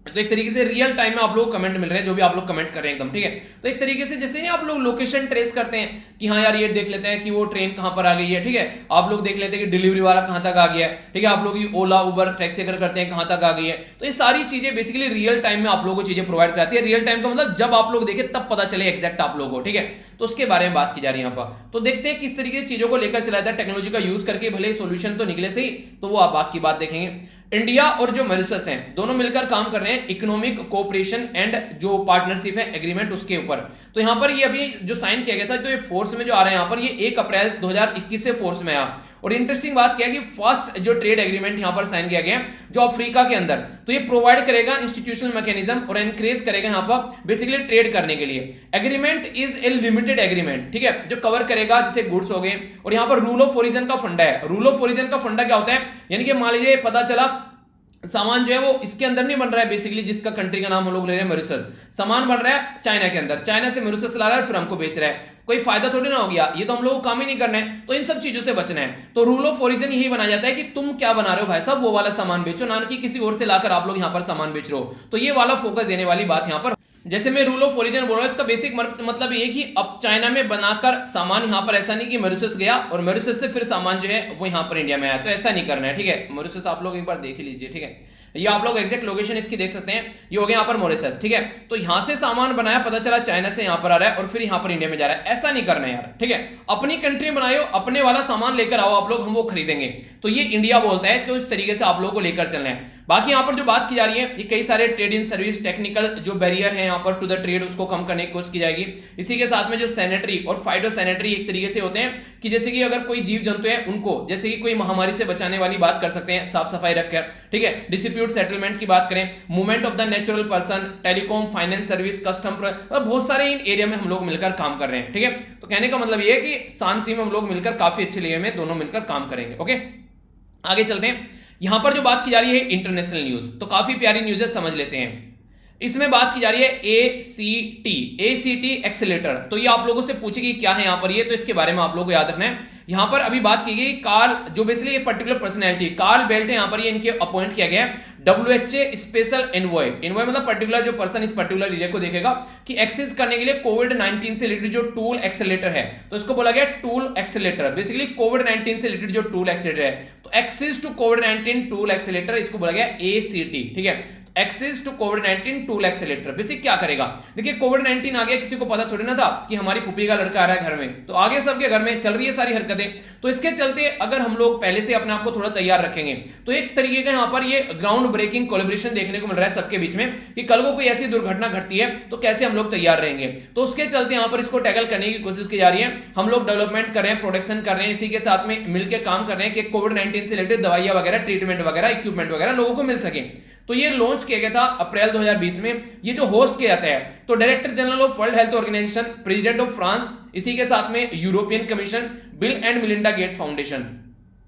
Speaker 1: तो एक तरीके से रियल टाइम में आप लोग कमेंट मिल रहे हैं जो भी आप लोग कमेंट कर रहे हैं एकदम, ठीक है। तो एक तरीके से जैसे नहीं आप लोग लोकेशन ट्रेस करते हैं कि हाँ यार ये देख लेते हैं कि वो ट्रेन कहां पर आ गई है, ठीक है, आप लोग देख लेते हैं कि डिलीवरी वाला कहां तक आ गया है, ठीक है, आप लोग ये ओला उबर टैक्सी अगर करते हैं कहां तक आ गई है। तो ये सारी चीजें बेसिकली रियल टाइम में आप लोगों को चीजें प्रोवाइड कराती है। रियल टाइम का मतलब जब आप लोग देखें तब पता चले एग्जैक्ट आप लोगों को, ठीक है। तो उसके बारे में बात की जा रही है यहाँ पर। तो देखते हैं किस तरीके से चीजों को लेकर चला जाता है, टेक्नोलॉजी का यूज करके भले सोल्यूशन तो निकले सही, तो वो आप बाकी बात देखेंगे। इंडिया और जो मॉरिशस हैं दोनों मिलकर काम कर रहे हैं इकोनॉमिक कोऑपरेशन एंड जो पार्टनरशिप है एग्रीमेंट उसके ऊपर। तो यहां पर ये अभी जो साइन किया गया था, तो ये फोर्स में जो आ रहा है यहां पर, ये 1 अप्रैल 2021 से फोर्स में आया। और इंटरेस्टिंग बात क्या है कि फर्स्ट जो ट्रेड एग्रीमेंट यहां पर साइन किया गया जो अफ्रीका के अंदर, तो ये प्रोवाइड करेगा इंस्टीट्यूशनल मैकेनिज्म और एनकरेज करेगा यहां पर बेसिकली ट्रेड करने के लिए। Agreement is a limited agreement, ठीक है, जो कवर करेगा जैसे गुड्स हो गए, और यहां पर रूल ऑफ ओरिजिन का फंडा है। रूल ऑफ ओरिजिन का फंडा क्या होता है, यानी कि मान लीजिए पता चला सामान जो है वो इसके अंदर नहीं बन रहा है, बेसिकली जिसका कंट्री का नाम हम लोग ले रहे हैं मॉरिशस, सामान बन रहा है चाइना के अंदर, चाइना से मॉरिशस ला रहा है फिर हमको बेच रहा है, कोई फायदा थोड़ी ना हो गया, ये तो हम लोग को काम ही नहीं करना है। तो इन सब चीजों से बचना है। तो रूल ऑफ ओरिजिन यही बनाया जाता है कि तुम क्या बना रहे हो भाई साहब, वो वाला सामान बेचो, ना कि किसी और से लाकर आप लोग यहां पर सामान बेच रहे हो। तो ये वाला फोकस देने वाली बात यहां पर, जैसे मैं रूल ऑफ ओरिजिन बोल रहा हूं, इसका बेसिक मतलब ये कि अब चाइना में बनाकर सामान यहां पर, ऐसा नहीं कि मॉरिशस गया और मॉरिशस से फिर सामान जो है वो यहां पर इंडिया में आया, तो ऐसा नहीं करना है, ठीक है। मॉरिशस आप लोग एक बार देख लीजिए, ठीक है, ये आप लोग एग्जैक्ट लोकेशन इसकी देख सकते हैं, ये हो गया यहाँ पर मॉरिशस, ठीक है। तो यहां से सामान बनाया, पता चला चाइना से यहां पर आ रहा है और फिर यहां पर इंडिया में जा रहा है, ऐसा नहीं करना है यार, ठीक है। अपनी कंट्री बनाओ, अपने वाला सामान लेकर आओ आप लोग, हम वो खरीदेंगे। तो ये इंडिया बोलता है, तो इस तरीके से आप लोगों को लेकर चलना है। बाकी यहां पर जो बात की जा रही है, ये कई सारे ट्रेड इन सर्विस टेक्निकल जो बैरियर है यहां पर टू द ट्रेड, उसको कम करने की कोशिश की जाएगी। इसी के साथ में जो सैनिटरी और फाइटो सैनिटरी एक तरीके से होते हैं कि जैसे कि अगर कोई जीव जंतु है उनको, जैसे कि कोई महामारी से बचाने वाली बात कर सकते हैं, साफ सफाई रखकर, ठीक है। डिस्प्यूट सेटलमेंट की बात करें, movement of the natural person, telecom, finance service, custom, बहुत सारे इन एरिया में हम लोग मिलकर काम कर रहे हैं, ठीक है। तो कहने का मतलब ये है कि शांति में हम लोग मिलकर काफी अच्छे लेवल में दोनों मिलकर काम करेंगे। ओके, आगे चलते हैं। यहां पर जो बात की जा रही है इंटरनेशनल न्यूज, तो काफी प्यारी न्यूज है, समझ लेते हैं। इसमें बात की जा रही है ACT एक्सेलेटर। तो ये आप लोगों से पूछेगी क्या है यहां पर ये, तो इसके बारे में आप लोगों को याद रखना है। यहां पर अभी बात की गई कार्ल, जो बेसिकली ये पर्टिकुलर पर्सनैलिटी कार्ल बेल्ट है, यहां पर ये इनके अपॉइंट किया गया है WHO स्पेशल एनवॉय। एनवॉय मतलब पर्टिकुलर जो पर्सन इस पर्टिकुलर एरिया को देखेगा कि एक्सेस करने के लिए कोविड-19 से रिलेटेड जो टूल एक्सेलेटर है, तो इसको बोला गया टूल एक्सेलेटर। बेसिकली कोविड-19 से रिलेटेड जो टूल एक्सेलेटर है, तो access to COVID tool accelerator, इसको बोला गया ACT, ठीक है। एक्सेस टू कोविड-19 2 लाख से लेटर। बेसिक क्या करेगा, देखिए कोविड-19 आ गया, किसी को पता थोड़ी ना था कि हमारी फूफी का लड़का आ रहा है घर में, तो आगे सबके घर में चल रही है सारी हरकतें। तो इसके चलते अगर हम लोग पहले से अपने आप को थोड़ा तैयार रखेंगे तो एक तरीके का यहाँ पर ये ग्राउंड ब्रेकिंग कोलैबोरेशन देखने को मिल रहा है सबके बीच में कि कल को कोई ऐसी दुर्घटना घटती है तो कैसे हम लोग तैयार रहेंगे। तो उसके चलते यहाँ पर इसको टैकल करने की कोशिश की जा रही है। हम लोग डेवलपमेंट कर रहे हैं, प्रोटेक्शन कर रहे हैं, इसी के साथ में मिलकर काम कर रहे हैं कि कोविड-19 से रिलेटेड दवाइयां वगैरह, ट्रीटमेंट वगैरह, इक्विपमेंट वगैरह लोगों को मिल सके। तो ये लॉन्च किया गया था अप्रैल 2020 में। ये जो होस्ट किया जाता है तो director general of World Health Organization, president of France, इसी के साथ में European Commission, Bill and Melinda Gates Foundation,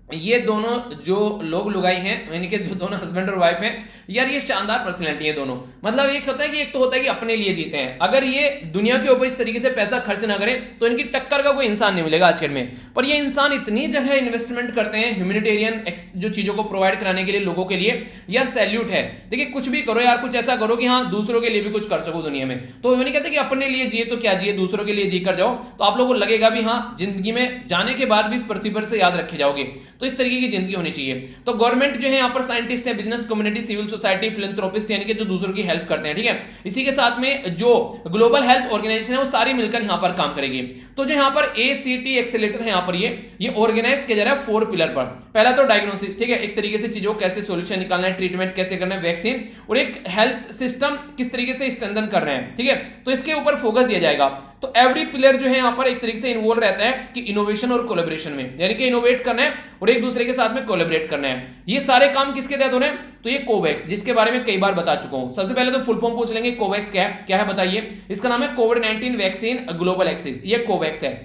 Speaker 1: ये दोनों जो लोग लुगाई हैं, यानी कि जो दोनों हस्बैंड और वाइफ हैं, यार ये शानदार पर्सनैलिटी है दोनों। मतलब एक होता है कि एक तो होता है कि अपने लिए जीते हैं, अगर ये दुनिया के ऊपर इस तरीके से पैसा खर्च ना करें तो इनकी टक्कर का कोई इंसान नहीं मिलेगा आज के में। पर ये इंसान इतनी जगह इन्वेस्टमेंट करते हैं ह्यूमैनिटेरियन जो चीजों को प्रोवाइड कराने के लिए लोगों के लिए, यह सैल्यूट है। देखिए कुछ भी करो यार, कुछ ऐसा करो कि हाँ दूसरों के लिए भी कुछ कर सको दुनिया में। तो वो नहीं कहते कि अपने लिए जिए तो क्या जिए, दूसरों के लिए जी कर जाओ, तो आप लोगों को लगेगा भी हाँ जिंदगी में जाने के बाद भी इस पृथ्वी पर से याद रखे जाओगे। तो इस तरीके की जिंदगी होनी चाहिए। तो गवर्नमेंट जो है यहाँ पर साइंटिस्ट है, business community, civil society, philanthropist, यानी कि जो दूसरों की हेल्प करते हैं, ठीक है। इसी के साथ में जो ग्लोबल हेल्थ ऑर्गेनाइजेशन है वो सारी मिलकर यहाँ पर काम करेगी। तो जो यहाँ पर ACT एक्सेलेरेटर है यहाँ पर ये ऑर्गेनाइज किया जा रहा है 4 पिलर पर। पहला तो डायग्नोसिस, ठीक है, एक तरीके से चीजों कैसे सॉल्यूशन निकालना है, ट्रीटमेंट कैसे करना है, वैक्सीन, और एक हेल्थ सिस्टम किस तरीके से स्ट्रेंथन कर रहे हैं, ठीक है। तो इसके ऊपर फोकस दिया जाएगा। तो एवरी पिलर जो है यहाँ पर एक तरीके से इन्वॉल्व रहता है कि इनोवेशन और कोलैबोरेशन में, यानी कि इनोवेट करना है और एक दूसरे के साथ में कोलैबोरेट करना है। ये सारे काम किसके तहत हो रहे हैं, तो ये कोवैक्स, जिसके बारे में कई बार बता चुका हूं। सबसे पहले तो फुल फॉर्म पूछ लेंगे, कोवैक्स क्या है बताइए। इसका नाम है कोविड-19 वैक्सीन ग्लोबल एक्सेस, ये कोवैक्स है।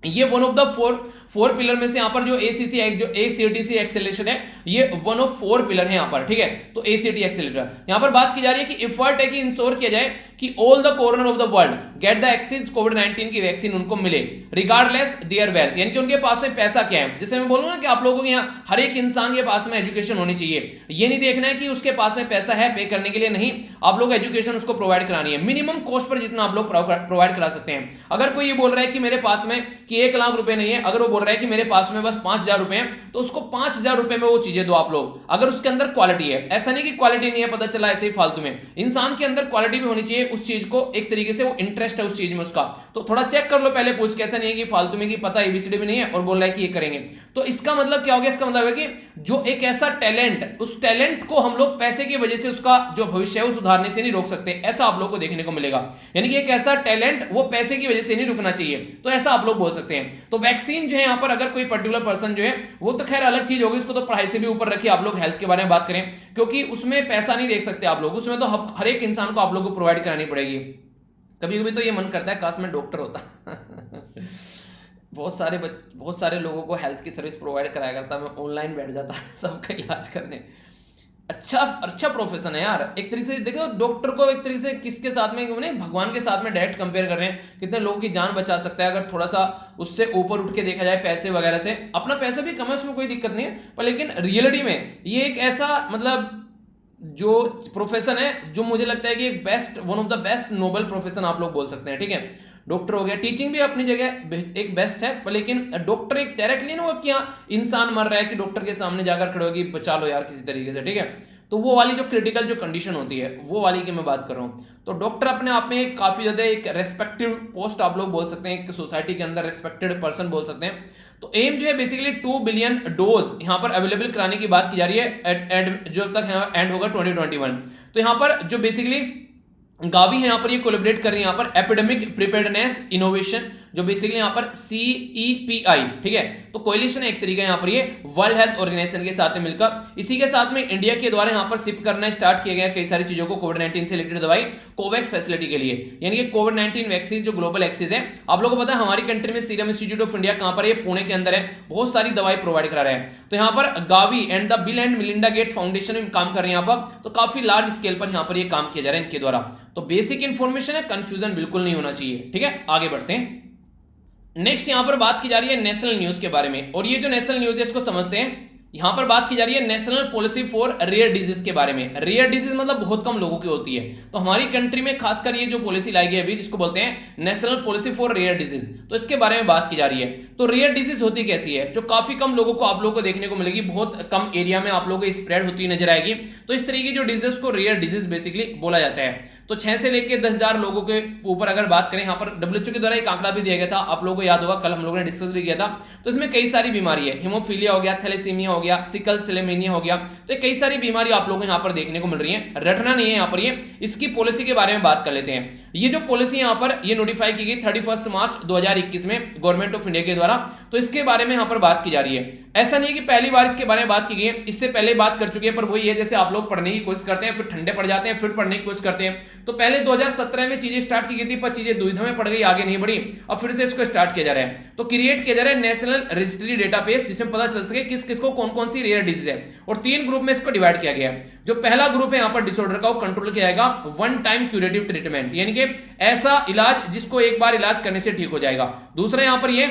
Speaker 1: ये one of the four pillar में से यहाँ पर जो ACTC एक्सेलरेशन है, ये वन ऑफ 4 पिलर है यहाँ पर, ठीक है। तो ACT एक्सेलरेटर यहाँ पर बात की जा रही है कि एफर्ट है कि इंश्योर किया जाए कि all the corner of the world get the access कोविड-19 की वैक्सीन उनको मिले रिगार्डलेस देयर वेल्थ, यानी कि उनके पास में पैसा क्या है। जैसे मैं बोलूंगा ना कि आप लोगों के यहाँ हर एक इंसान के पास में एजुकेशन होनी चाहिए। ये नहीं देखना है कि उसके पास में पैसा है पे करने के लिए, नहीं, आप लोग एजुकेशन उसको प्रोवाइड करानी है मिनिमम कॉस्ट पर, जितना आप लोग प्रोवाइड करा सकते हैं। अगर कोई ये बोल रहा है कि मेरे पास में कि 1 लाख रुपए नहीं है, अगर वो बोल रहा है कि मेरे पास में बस 5,000 रुपए हैं, तो उसको 5,000 रुपए में वो चीजें दो आप लोग, अगर उसके अंदर क्वालिटी है। ऐसा नहीं कि क्वालिटी नहीं है, पता चला ऐसे ही फालतू में। इंसान के अंदर क्वालिटी भी होनी चाहिए उस चीज को, एक तरीके से वो इंटरेस्ट है उस चीज में उसका, तो थोड़ा चेक कर लो पहले पूछ के। ऐसा नहीं है कि फालतू में कि पता ABCD भी नहीं है और बोल रहा है कि ये करेंगे। तो इसका मतलब क्या हो गया, इसका मतलब है कि जो एक ऐसा टैलेंट, उस टैलेंट को हम लोग पैसे की वजह से उसका जो भविष्य है वो सुधारने से नहीं रोक सकते, ऐसा आप लोग को देखने को मिलेगा। यानी कि एक ऐसा टैलेंट वो पैसे की वजह से नहीं रुकना चाहिए, तो ऐसा आप लोग बोल सकते हैं। तो वैक्सीन जो है यहाँ पर, अगर कोई पर्टिकुलर पर्सन जो है, वो तो खैर अलग चीज होगी, उसको तो पढ़ाई से भी ऊपर रखिए आप लोग, हेल्थ के बारे में बात करें, क्योंकि उसमें पैसा नहीं देख सकते आप लोग, उसमें तो हर एक इंसान को आप लोग को प्रोवाइड करानी पड़ेगी। कभी कभी तो ये मन करता है काश मैं डॉक्टर होता बहुत सारे लोगों को हेल्थ की सर्विस प्रोवाइड कराया करता, मैं ऑनलाइन बैठ जाता सबका इलाज करने। अच्छा प्रोफेशन है यार, एक तरीके से देखो डॉक्टर को एक तरीके से किसके साथ में नहीं, भगवान के साथ में डायरेक्ट कंपेयर कर रहे हैं। कितने लोगों की जान बचा सकता है अगर थोड़ा सा उससे ऊपर उठ के देखा जाए पैसे वगैरह से। अपना पैसा भी कम है, उसमें कोई दिक्कत नहीं है, पर लेकिन रियलिटी में ये एक ऐसा मतलब जो प्रोफेशन है जो मुझे लगता है कि one of the best noble profession आप लोग बोल सकते हैं, ठीक है। डॉक्टर हो गया, टीचिंग भी अपनी जगह एक बेस्ट है, पर लेकिन डॉक्टर एक डायरेक्टली ना, कि हाँ इंसान मर रहा है कि डॉक्टर के सामने जाकर खड़े होगी बचा लो यार किसी तरीके से, ठीक है। तो वो वाली जो क्रिटिकल जो कंडीशन होती है वो वाली की मैं बात कर रहा हूँ। तो डॉक्टर अपने आप में एक काफी ज्यादा एक रेस्पेक्टेड पोस्ट आप लोग बोल सकते हैं, एक सोसाइटी के अंदर रेस्पेक्टेड पर्सन बोल सकते हैं। तो एम जो है बेसिकली 2 बिलियन डोज यहाँ पर अवेलेबल कराने की बात की जा रही है, जो तक एंड होगा 2021। तो यहाँ पर जो बेसिकली गावी है यहाँ पर ये कोलैबोरेट कर रही है यहाँ पर एपिडेमिक प्रिपेयर्डनेस इनोवेशन, जो बेसिकली यहाँ पर CEPI, ठीक है। तो कोलिशन है एक तरीका यहाँ पर ये वर्ल्ड हेल्थ ऑर्गेनाइजेशन के साथ में मिलकर। इसी के साथ में इंडिया के द्वारा यहाँ पर शिप करना स्टार्ट किया गया कई सारी चीजों को कोविड-19 से रिलेटेड दवाई कोवैक्स फैसिलिटी के लिए, यानी कि कोविड-19 वैक्सीन जो ग्लोबल एक्सेस है। आप लोगों को पता है हमारी कंट्री में सीरम इंस्टीट्यूट ऑफ इंडिया कहाँ पर है, पुणे के अंदर है, बहुत सारी दवाई प्रोवाइड करा रहे हैं। तो यहाँ पर Gavi and the bill and Melinda Gates foundation में काम कर रहे हैं यहाँ पर, तो काफी लार्ज स्केल पर यहाँ पर ये काम किया जा रहा है इनके द्वारा। तो बेसिक इंफॉर्मेशन है, कंफ्यूजन बिल्कुल नहीं होना चाहिए, ठीक है। आगे बढ़ते हैं। नेक्स्ट यहां पर बात की जा रही है नेशनल न्यूज के बारे में, और ये जो नेशनल न्यूज है इसको समझते हैं। यहां पर बात की जा रही है national policy for rare disease के बारे में। रेयर डिजीज मतलब बहुत कम लोगों की होती है, तो हमारी कंट्री में खासकर ये जो पॉलिसी लाई गई अभी, जिसको बोलते हैं national policy for rare disease, तो इसके बारे में बात की जा रही है। तो रेयर डिजीज होती कैसी है, जो काफी कम लोगों को आप लोगों को देखने को मिलेगी, बहुत कम एरिया में आप लोगों को स्प्रेड होती नजर आएगी। तो इस तरीके की जो डिजीज को रेयर डिजीज बेसिकली बोला जाता है। तो 6 से लेकर 10,000 लोगों के ऊपर अगर बात करें, यहाँ पर WHO के द्वारा एक आंकड़ा भी दिया गया था, आप लोगों को याद होगा, कल हम लोगों ने डिस्कस भी किया था। तो इसमें कई सारी बीमारी है, हीमोफीलिया हो गया, थैलेसीमिया हो गया, सिकल सेलेमेनिया हो गया, तो कई सारी बीमारी आप लोगों को यहाँ पर देखने को मिल रही है। रटना नहीं है यहाँ पर, ये इसकी पॉलिसी के बारे में बात कर लेते हैं। ये जो पॉलिसी यहाँ पर ये नोटिफाई की गई 31 मार्च 2021 में गवर्नमेंट ऑफ इंडिया के द्वारा, तो इसके बारे में यहाँ पर बात की जा रही है। ऐसा नहीं है कि पहली बार इसके बारे में बात की गई है, इससे पहले बात कर चुके हैं, पर वही है जैसे आप लोग पढ़ने की कोशिश करते हैं, फिर ठंडे पड़ जाते हैं, फिर पढ़ने की कोशिश करते हैं। तो पहले 2017 में चीजें स्टार्ट की गई थी, पर चीजें दुविधा में पड़ गई, आगे नहीं बढ़ी, अब फिर से इसको स्टार्ट किया जा रहा है। तो क्रिएट किया जा रहा है नेशनल रजिस्ट्री डेटाबेस, जिसमें पता चल सके किस किस को कौन कौन सी रेयर डिजीज है, और 3 ग्रुप में इसको डिवाइड किया गया है। जो पहला ग्रुप है यहाँ पर डिसऑर्डर का, वो कंट्रोल किया जाएगा वन टाइम क्यूरेटिव ट्रीटमेंट, यानी कि ऐसा इलाज जिसको एक बार इलाज करने से ठीक हो जाएगा। दूसरा यहाँ पर ये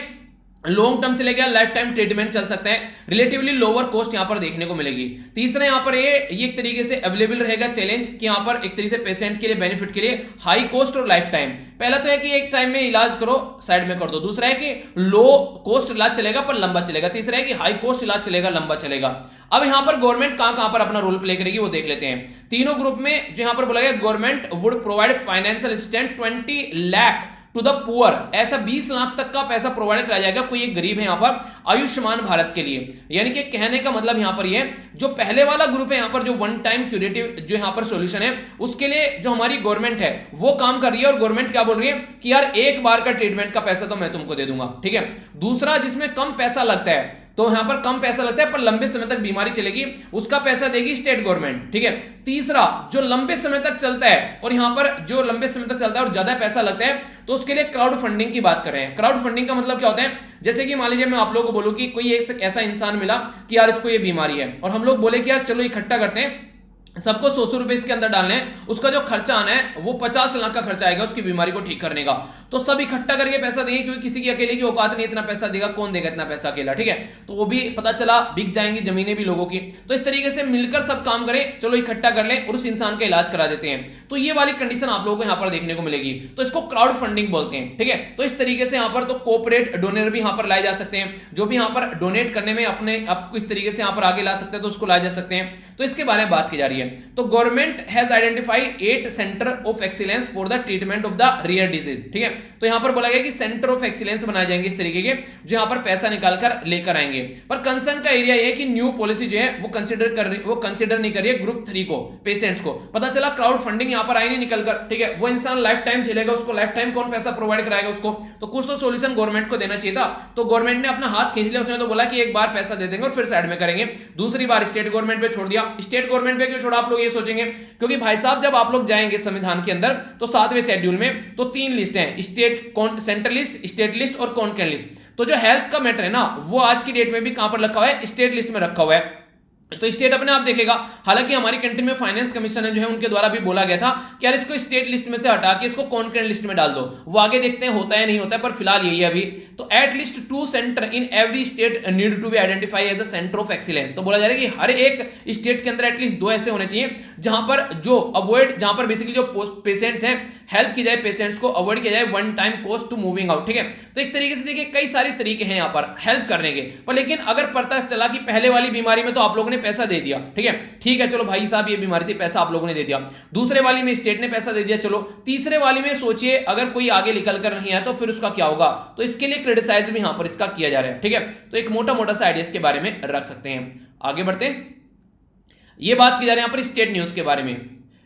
Speaker 1: लॉन्ग टर्म चलेगा, लाइफ टाइम ट्रीटमेंट चल सकता है, रिलेटिवली लोअर कॉस्ट यहां पर देखने को मिलेगी। तीसरा यहां पर ये एक तरीके से अवेलेबल रहेगा चैलेंज कि यहां पर एक तरीके से पेशेंट के लिए बेनिफिट के लिए हाई कॉस्ट और लाइफ टाइम। पहला तो है कि एक टाइम में इलाज करो, साइड में कर दो। दूसरा है कि लो कॉस्ट इलाज चलेगा पर लंबा चलेगा। तीसरा है कि हाई कॉस्ट इलाज चलेगा, लंबा चलेगा। अब यहां पर गवर्नमेंट कहां पर अपना रोल प्ले करेगी वो देख लेते हैं। तीनों ग्रुप में जो यहां पर बोला गया, government would provide financial assistance 20 lakh to the poor, ऐसा 20 लाख तक का पैसा प्रोवाइड कराया जाएगा कोई एक गरीब है यहाँ पर आयुष्मान भारत के लिए। यानी कि कहने का मतलब यहाँ पर ये जो पहले वाला ग्रुप है यहाँ पर, जो वन टाइम क्यूरेटिव जो यहाँ पर सॉल्यूशन है, उसके लिए जो हमारी गवर्नमेंट है वो काम कर रही है। और गवर्नमेंट क्या बोल रही है कि यार एक बार का ट्रीटमेंट का पैसा तो मैं तुमको दे दूंगा, ठीक है। दूसरा जिसमें कम पैसा लगता है, तो यहां पर कम पैसा लगता है पर लंबे समय तक बीमारी चलेगी, उसका पैसा देगी स्टेट गवर्नमेंट, ठीक है। तीसरा जो लंबे समय तक चलता है, और यहां पर जो लंबे समय तक चलता है और ज्यादा पैसा लगता है, तो उसके लिए क्राउड फंडिंग की बात कर रहे हैं। क्राउड फंडिंग का मतलब क्या होता है, जैसे कि मान लीजिए मैं आप लोगों को बोलूं कि कोई एक ऐसा इंसान मिला कि यार इसको ये बीमारी है, और हम लोग बोले कि यार चलो इकट्ठा करते हैं, सबको 100 रुपए इसके अंदर डालने हैं, उसका जो खर्चा आना है वो 50 लाख का खर्चा आएगा उसकी बीमारी को ठीक करने का। तो सब इकट्ठा करके पैसा देंगे, क्योंकि किसी की अकेले की औकात नहीं इतना पैसा देगा, कौन देगा इतना पैसा अकेला, ठीक है। तो वो भी पता चला बिक जाएंगी जमीनें भी लोगों की। तो इस तरीके से मिलकर सब काम करें, चलो इकट्ठा कर लें और उस इंसान का इलाज करा देते हैं। तो ये वाली कंडीशन आप लोगों को यहाँ पर देखने को मिलेगी, तो इसको क्राउड फंडिंग बोलते हैं, ठीक है। तो इस तरीके से यहाँ पर तो कोऑपरेट डोनर भी यहाँ पर लाए जा सकते हैं, जो भी यहाँ पर डोनेट करने में अपने आपको इस तरीके से यहाँ पर आगे ला सकते हैं, तो उसको लाए जा सकते हैं। तो इसके बारे में बात की जा रही है। तो government has identified 8 center of excellence for the treatment of the rare disease, ठीक है। तो यहां पर बोला गया कि सेंटर ऑफ एक्सीलेंस बनाए जाएंगे इस तरीके के, जो यहां पर पैसा निकालकर लेकर आएंगे। पर कंसर्न का एरिया ये है कि न्यू पॉलिसी जो है वो कंसीडर नहीं कर रही है ग्रुप 3 को, पेशेंट्स को। पता चला क्राउड फंडिंग यहां पर आई नहीं निकलकर, ठीक है। वो इंसान लाइफ टाइम झेलेगा, उसको लाइफ टाइम कौन पैसा प्रोवाइड कराएगा उसको, तो कुछ तो सोल्यूशन गवर्नमेंट को देना चाहिए था। तो गवर्नमेंट ने अपना हाथ खींच लिया, उसने तो बोला कि एक बार पैसा दे देंगे और फिर साइड में करेंगे। दूसरी बार स्टेट गवर्नमेंट पे छोड़ दिया। स्टेट गवर्नमेंट पे क्यों छोड़ा आप लोग ये सोचेंगे, क्योंकि भाई साहब जब आप लोग जाएंगे संविधान के अंदर तो 7वें शेड्यूल में तो 3 लिस्ट हैं, सेंट्रल लिस्ट, स्टेट लिस्ट और कॉन्करेंट लिस्ट। तो जो हेल्थ का मैटर है ना, वो आज की डेट में भी कहां पर रखा हुआ है, स्टेट लिस्ट में रखा हुआ है। तो स्टेट अपने आप देखेगा। हालांकि हमारी कंट्री में फाइनेंस कमीशन जो है उनके द्वारा भी बोला गया था कि यार इसको स्टेट लिस्ट में से हटा के इसको कॉन्करेंट लिस्ट में डाल दो, वो आगे देखते हैं होता है नहीं होता है, पर फिलहाल यही है अभी। तो at least 2 centre in every state need to be identify as the centre of excellence. तो बोला जा रहा है कि हर एक स्टेट के अंदर एटलीस्ट 2 ऐसे होने चाहिए जहां पर जहां पर बेसिकली जो पेशेंट्स हैं हेल्प की जाए, पेशेंट्स को अवॉइड किया जाए one time cost to moving out, ठीक है। तो एक तरीके से देखिए कई सारे तरीके हैं यहां पर हेल्प करने के, पर लेकिन अगर पता चला कि पहले वाली बीमारी में तो आप लोगों ने पैसा दे दिया, ठीक है चलो भाई साहब ये बीमारी थी, पैसा आप लोगों ने दे दिया। दूसरे वाली में स्टेट ने पैसा दे दिया, चलो। तीसरे वाली में सोचिए अगर कोई आगे निकल कर नहीं आया तो फिर उसका क्या होगा। तो इसके लिए क्रिटिसाइज भी यहां पर इसका किया जा रहा है, ठीक है। तो एक मोटा मोटा सा आइडिया इसके बारे में रख सकते हैं। आगे बढ़ते हैं, ये बात की जा रही है यहां पर स्टेट न्यूज के बारे में।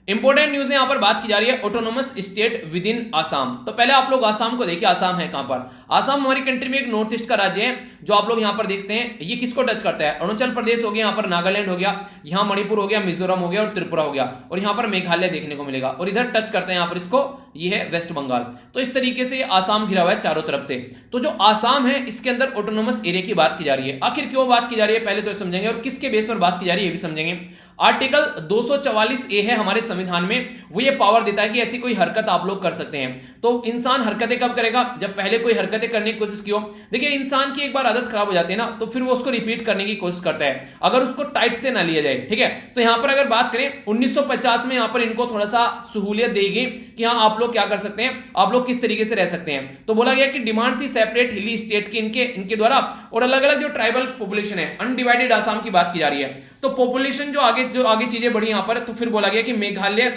Speaker 1: इंपोर्टेंट न्यूज है, यहां पर बात की जा रही है autonomous state with in Assam. तो पहले आप लोग आसाम को देखिए, आसाम है कहां पर। आसाम हमारी कंट्री में एक नॉर्थ ईस्ट का राज्य है, जो आप लोग यहां पर देखते हैं। ये किसको टच करता है, अरुणाचल प्रदेश हो गया, यहां पर नागालैंड हो गया, यहां मणिपुर हो गया, मिजोरम हो गया और त्रिपुरा हो गया, और यहां पर मेघालय देखने को मिलेगा, और इधर टच करते हैं यहां पर इसको, ये है वेस्ट बंगाल। तो इस तरीके से आसाम घिरा हुआ है चारों तरफ से। तो जो आसाम है इसके अंदर ऑटोनोमस एरिया की बात की जा रही है। आखिर क्यों बात की जा रही है पहले तो समझेंगे, और किसके बेस पर बात की जा रही है ये भी समझेंगे। आर्टिकल 244 ए है हमारे संविधान में, वो ये पावर देता है कि ऐसी कोई हरकत आप लोग कर सकते हैं। तो इंसान हरकतें कब करेगा, जब पहले कोई हरकतें करने की कोशिश की हो। देखिए इंसान की एक बार आदत खराब हो जाती है ना, तो फिर वो उसको रिपीट करने की कोशिश करता है, अगर उसको टाइट से ना लिया जाए, ठीक है। तो यहां पर अगर बात करें 1950 में यहां पर इनको थोड़ा सा सहूलियत दी गई कि हाँ आप लोग क्या कर सकते हैं, आप लोग किस तरीके से रह सकते हैं। तो बोला गया कि डिमांड थी सेपरेट हिली स्टेट की इनके द्वारा, और अलग अलग जो ट्राइबल पॉपुलेशन है, अनडिवाइडेड आसाम की बात की जा रही है। तो पॉपुलेशन जो आगे चीजें बढ़ी यहां पर, तो फिर बोला गया कि मेघालय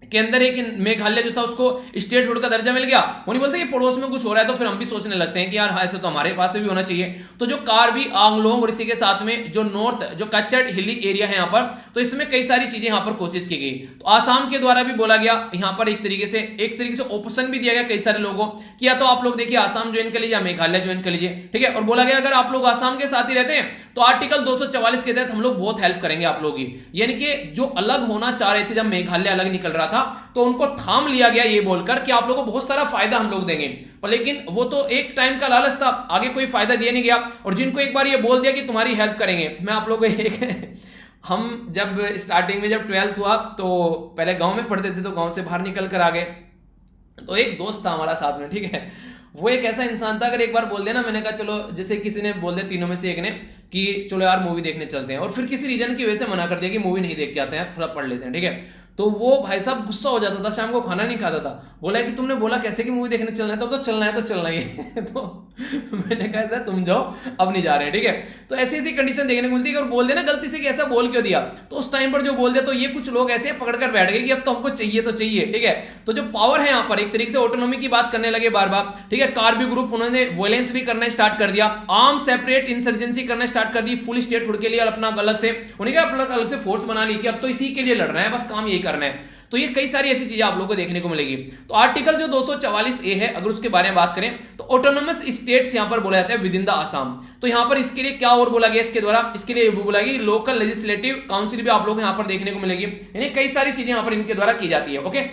Speaker 1: के अंदर एक मेघालय जो था उसको स्टेटहुड का दर्जा मिल गया। वो नहीं बोलते कि पड़ोस में कुछ हो रहा है तो फिर हम भी सोचने लगते हैं कि यार ऐसे तो हमारे पास भी होना चाहिए। तो जो कार्बी आंगलोंग और इसी के साथ में जो नॉर्थ जो कच्चड़ हिली एरिया है यहाँ पर, तो इसमें कई सारी चीजें यहाँ पर कोशिश की गई। तो आसाम के द्वारा भी बोला गया यहाँ पर एक तरीके से ऑप्शन भी दिया गया कई सारे लोगों कि या तो आप लोग देखिए आसाम ज्वाइन कर लीजिए या मेघालय ज्वाइन कर लीजिए, ठीक है। और बोला गया अगर आप लोग आसाम के साथ ही रहते हैं तो आर्टिकल 244 के तहत हम लोग बहुत हेल्प करेंगे आप लोग की, यानी कि जो अलग होना चाह रहे थे, जब मेघालय अलग निकल रहा था तो उनको थाम लिया गया ये बोलकर कि आप लोगों को बहुत सारा फायदा हम लोग देंगे। पर लेकिन वो तो एक टाइम का लालच था, आगे कोई फायदा दिया नहीं गया। और जिनको एक बार ये बोल दिया कि तुम्हारी हेल्प करेंगे, मैं आप लोगों को एक हम जब स्टार्टिंग में जब 12th हुआ तो पहले गांव में पढ़ते थे, तो गांव से बाहर निकल कर आ गए, तो एक दोस्त था हमारा साथ में, ठीक है। वो एक ऐसा इंसान था, अगर एक बार बोल दिया ना, मैंने कहा चलो, जैसे किसी ने बोल दिया तीनों में से एक ने कि चलो यार मूवी देखने चलते हैं, और फिर किसी रीजन की वजह से मना कर दिया कि मूवी नहीं देख के आते हैं, थोड़ा पढ़ लेते हैं, ठीक है। तो वो भाई साहब गुस्सा हो जाता था, शाम को खाना नहीं खाता था, बोला कि तुमने बोला कैसे कि मूवी देखने चलना है, तो चलना है तो चलना ही है। तो मैंने कहा ऐसा तुम जाओ, अब नहीं जा रहे हैं, ठीक है। तो ऐसी ऐसी कंडीशन देखने को मिलती है। और बोल देना गलती से कि ऐसा बोल क्यों दिया, तो उस टाइम पर जो बोल दिया, तो ये कुछ लोग ऐसे पकड़ कर बैठ गए कि अब तो हमको चाहिए तो चाहिए, ठीक है। तो जो पावर है यहाँ पर एक तरीके से ऑटोनॉमी की बात करने लगे बार बार, ठीक है। कार्बी ग्रुप उन्होंने वायलेंस भी करना स्टार्ट कर दिया, आर्म सेपरेट इंसर्जेंसी करना स्टार्ट कर दी फुल स्टेटहुड के लिए, और अपना अलग से उन्हें अलग से फोर्स बना ली कि अब तो इसी के लिए लड़ना है, बस काम यही करना है। तो ये कई सारी ऐसी चीजें आप लोगों को देखने को मिलेगी। तो आर्टिकल जो 244 ए है, अगर उसके बारे में बात करें तो ऑटोनोमस स्टेट्स यहां पर बोला जाता है विद इन द आसाम। तो यहां पर इसके लिए क्या और बोला गया इसके द्वारा, इसके लिए बोला गया लोकल लेजिस्लेटिव काउंसिल भी आप लोग यहां पर देखने को मिलेगी, यानी कई सारी चीजें यहां पर इनके द्वारा की जाती है, ओके।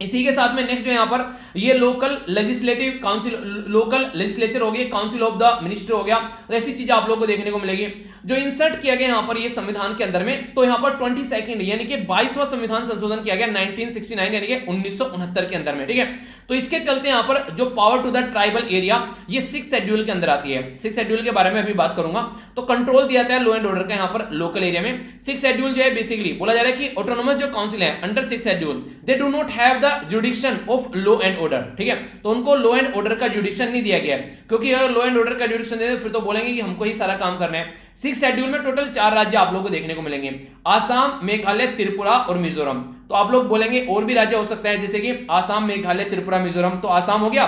Speaker 1: इसी के साथ में नेक्स्ट जो यहां पर ये local legislative council, local legislature हो गया, काउंसिल ऑफ द मिनिस्टर हो गया, तो ऐसी चीजें आप लोगों को देखने को मिलेगी जो इंसर्ट किया गया यहां पर ये संविधान के अंदर में। तो यहां पर 22nd यानी कि 22वां संविधान संशोधन किया गया 1969 यानी कि 1969 के अंदर में, ठीक है। तो इसके चलते यहां पर जो power to the tribal area ये 6th शेड्यूल के अंदर आती है। 6th शेड्यूल के बारे में अभी बात करूंगा। तो कंट्रोल दिया जाता है लॉ एंड ऑर्डर का यहां पर लोकल एरिया में। 6th शेड्यूल जो है बेसिकली बोला जा रहा है कि ऑटोनोमस जो काउंसिल है under 6th schedule they do not have the जुडिक्शन of law and order, ठीक है। तो उनको लॉ एंड ऑर्डर का जुडिक्शन नहीं दिया गया है, क्योंकि अगर लॉ एंड ऑर्डर का जुडिक्शन दे फिर तो बोलेंगे कि हमको ही सारा काम करना है। 6th शेड्यूल में टोटल 4 राज्य आप लोगों को देखने को मिलेंगे, आसाम, मेघालय, त्रिपुरा और मिजोरम। तो आप लोग बोलेंगे और भी राज्य हो सकता है, जैसे कि आसाम, मेघालय, त्रिपुरा, मिजोरम। तो आसाम हो गया,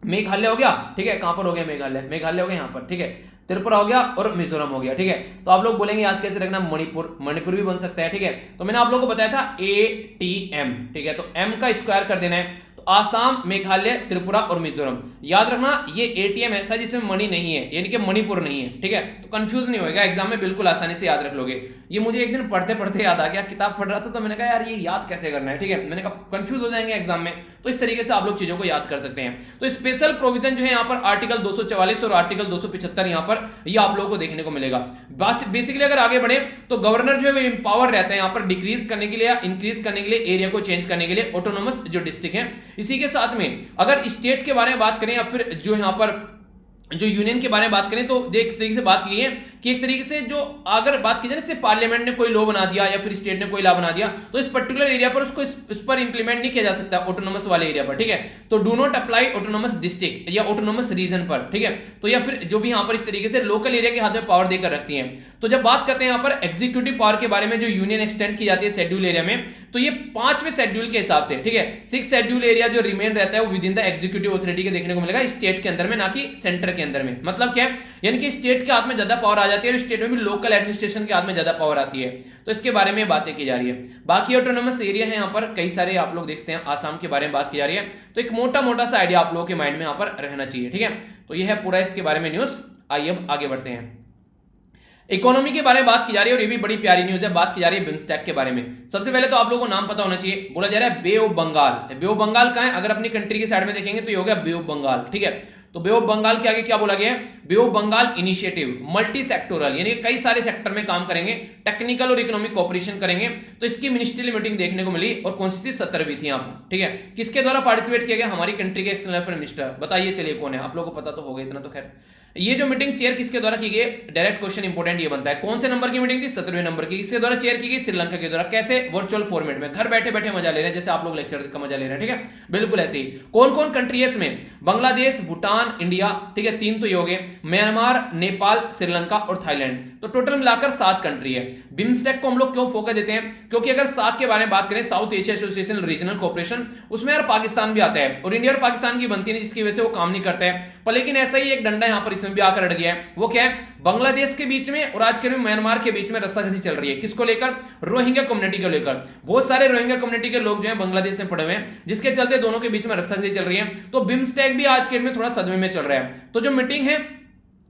Speaker 1: मेघालय हो गया, ठीक है। कहां पर हो गया मेघालय, मेघालय हो गया यहां पर, ठीक है। त्रिपुरा हो गया और मिजोरम हो गया, ठीक है। तो आप लोग बोलेंगे याद कैसे रखना, मणिपुर, मणिपुर भी बन सकता है, ठीक है। तो मैंने आप लोगों को बताया था ATM, ठीक है। तो M का स्क्वायर कर देना है, तो आसाम, मेघालय, त्रिपुरा और मिजोरम। याद रखना ये ATM ऐसा जिसमें मणि नहीं है, यानी कि मणिपुर नहीं है, ठीक है। तो कंफ्यूज नहीं होगा, एग्जाम में बिल्कुल आसानी से याद रख लोगे। ये मुझे एक दिन पढ़ते पढ़ते याद आ गया, किताब पढ़ रहा था तो मैंने कहा यार ये याद कैसे करना है, ठीक है। मैंने कहा कंफ्यूज हो जाएंगे एग्जाम में, तो इस तरीके से आप लोग चीजों को याद कर सकते हैं। तो स्पेशल प्रोविजन जो है यहाँ पर आर्टिकल 244 और आर्टिकल 275 यहाँ पर ये आप लोगों को देखने को मिलेगा। बेसिकली अगर आगे बढ़े तो गवर्नर जो है वो इंपावर रहता है यहाँ पर डिक्रीज करने के लिए या इंक्रीज करने के लिए, एरिया को चेंज करने के लिए ऑटोनोमस जो डिस्ट्रिक्ट है। इसी के साथ में अगर स्टेट के बारे में बात करें या फिर जो यहाँ पर जो यूनियन के बारे में बात करें, तो एक तरीके से बात की है कि एक तरीके से जो अगर बात की जाए जैसे पार्लियामेंट ने कोई लॉ बना दिया या फिर स्टेट ने कोई लॉ बना दिया, तो इस पर्टिकुलर एरिया पर उसको इस पर इंप्लीमेंट नहीं किया जा सकता ऑटोनोमस वाले एरिया पर, ठीक है। तो do not apply autonomous district या ऑटोनोमस रीजन पर, ठीक है। तो या फिर जो भी यहाँ पर इस तरीके से लोकल एरिया के हाथ में पावर देकर रखती है। तो जब बात करते हैं यहाँ पर एग्जीक्यूटिव पावर के बारे में, जो यूनियन एक्सटेंड की जाती है शेड्यूल एरिया में, तो ये 5वें शेड्यूल के हिसाब से, ठीक है। 6th शेड्यूल एरिया जो रिमेन रहता है वो with in the executive authority के देखने को मिलेगा, स्टेट के अंदर में, ना कि सेंटर के अंदर में। मतलब क्या है, यानी कि स्टेट के हाथ में ज्यादा पावर आ जाती है और स्टेट में भी लोकल एडमिनिस्ट्रेशन के हाथ में ज्यादा पावर आती है। तो इसके बारे में बातें की जा रही है। बाकी ऑटोनोमस एरिया है यहाँ पर कई सारे आप लोग देखते हैं, आसाम के बारे में बात की जा रही है। तो एक मोटा मोटा सा आइडिया आप लोगों के माइंड में यहाँ पर रहना चाहिए, ठीक है। तो यह है पूरा इसके बारे में न्यूज। आइए अब आगे बढ़ते हैं। इकोनॉमी के बारे में बात की जा रही है और ये भी बड़ी प्यारी न्यूज है, बात की जा रही है बिम्स्टेक के बारे में। सबसे पहले तो आप लोगों को नाम पता होना चाहिए, बोला जा रहा है Bay of Bengal. Bay of Bengal कहां है? अगर अपनी कंट्री की साइड में देखेंगे तो ये हो गया बे ऑफ बंगाल, ठीक है। तो बे ऑफ बंगाल के आगे क्या बोला गया है? Bay of Bengal Initiative, multi sectoral, यानी कई सारे सेक्टर में काम करेंगे, टेक्निकल और इकोनॉमिक कोऑपरेशन करेंगे। तो इसकी मिनिस्ट्रियल मीटिंग देखने को मिली और कौन सी थी? 17वीं थी यहाँ पर, ठीक है। किसके द्वारा पार्टिसिपेट किया गया? हमारी कंट्री के एक्सटर्नल अफेयर मिनिस्टर, बताइए चलिए कौन है? आप लोगों को पता तो होगा इतना तो खैर। ये जो मीटिंग चेयर किसके द्वारा की गई? डायरेक्ट क्वेश्चन इंपोर्टेंट ये बनता है, कौन से नंबर की मीटिंग थी? 17वें नंबर की। किसके द्वारा चेयर की गई? श्रीलंका के द्वारा। कैसे? वर्चुअल फॉर्मेट में, घर बैठे बैठे मजा ले रहे हैं, जैसे आप लोग लेक्चर का मजा ले रहे हैं, ठीक है, बिल्कुल ऐसे ही। कौन कौन कंट्री है इसमें? बांग्लादेश, भूटान, इंडिया, ठीक है, 3 तो ये हो गए, म्यांमार, नेपाल, श्रीलंका और थाईलैंड। तो टोटल मिलाकर 7 कंट्री है। बिम्स्टेक को हम लोग क्यों फोकस देते हैं? क्योंकि अगर सार्क के बारे में बात करें, south Asia association regional cooperation, उसमें यार पाकिस्तान भी आता है और इंडिया और पाकिस्तान की बनती नहीं, जिसकी वजह से वो काम नहीं करता है। पर लेकिन ऐसा ही एक डंडा यहां पर इसमें भी आकर अड़ गया है। वो क्या है? बांग्लादेश के बीच में और आज के में म्यांमार के बीच में रस्साकसी चल रही है। किसको लेकर? रोहिंग्या कम्युनिटी को लेकर। बहुत सारे रोहिंग्या कम्युनिटी के लोग जो है बांग्लादेश में पड़े हुए हैं, जिसके चलते दोनों के बीच में रस्साकसी चल रही है। तो बिम्स्टेक भी आज के में थोड़ा सदमे में चल रहा है। तो जो मीटिंग है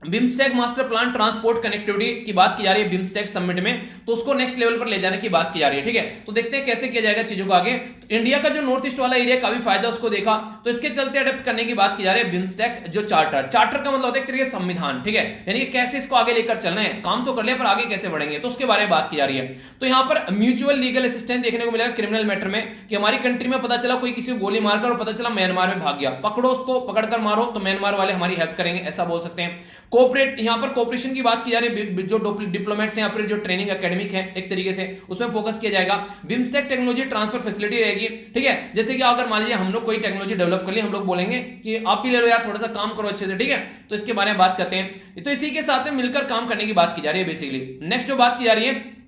Speaker 1: BIMSTEC master plan transport connectivity की बात की जा रही है बिम्स्टेक समिट में, तो उसको नेक्स्ट लेवल पर ले जाने की बात की जा रही है, ठीक है। तो देखते हैं कैसे किया जाएगा चीजों को आगे। तो इंडिया का जो नॉर्थ ईस्ट वाला एरिया का भी फायदा उसको देखा, तो इसके चलते अडेप्ट करने की बात की जा रही है बिम्स्टेक जो चार्टर। चार्टर का मतलब होता है एक तरीके से संविधान, ठीक है, यानी कि कैसे इसको आगे लेकर चलना है। काम तो कर लिया पर आगे कैसे बढ़ेंगे, तो उसके बारे में बात की जा रही है। तो यहां पर म्यूचुअल लीगल असिस्टेंस देखने को मिलेगा क्रिमिनल मैटर में, कि हमारी कंट्री में पता चला कोई किसी को गोली मारकर और पता चला म्यांमार में भाग गया, पकड़ो उसको, पकड़कर मारो तो म्यांमार वाले हमारी हेल्प करेंगे, ऐसा बोल सकते हैं। कोऑपरेट, यहां पर कोऑपरेशन की बात की जा रही है, जो डिप्लोमेट्स हैं या फिर जो ट्रेनिंग एकेडमिक है एक तरीके से, उसमें फोकस किया जाएगा। बिम्स्टेक टेक्नोलॉजी ट्रांसफर फैसिलिटी रहेगी, ठीक है। जैसे कि अगर मान लीजिए हम लोग कोई टेक्नोलॉजी डेवलप कर ली, हम लोग बोलेंगे कि आप ही ले लो यार, थोड़ा सा काम करो अच्छे से, ठीक है, तो इसके बारे में बात करते हैं। तो इसी के साथ में मिलकर काम करने की बात की जा रही है बेसिकली। नेक्स्ट जो बात की जा रही है,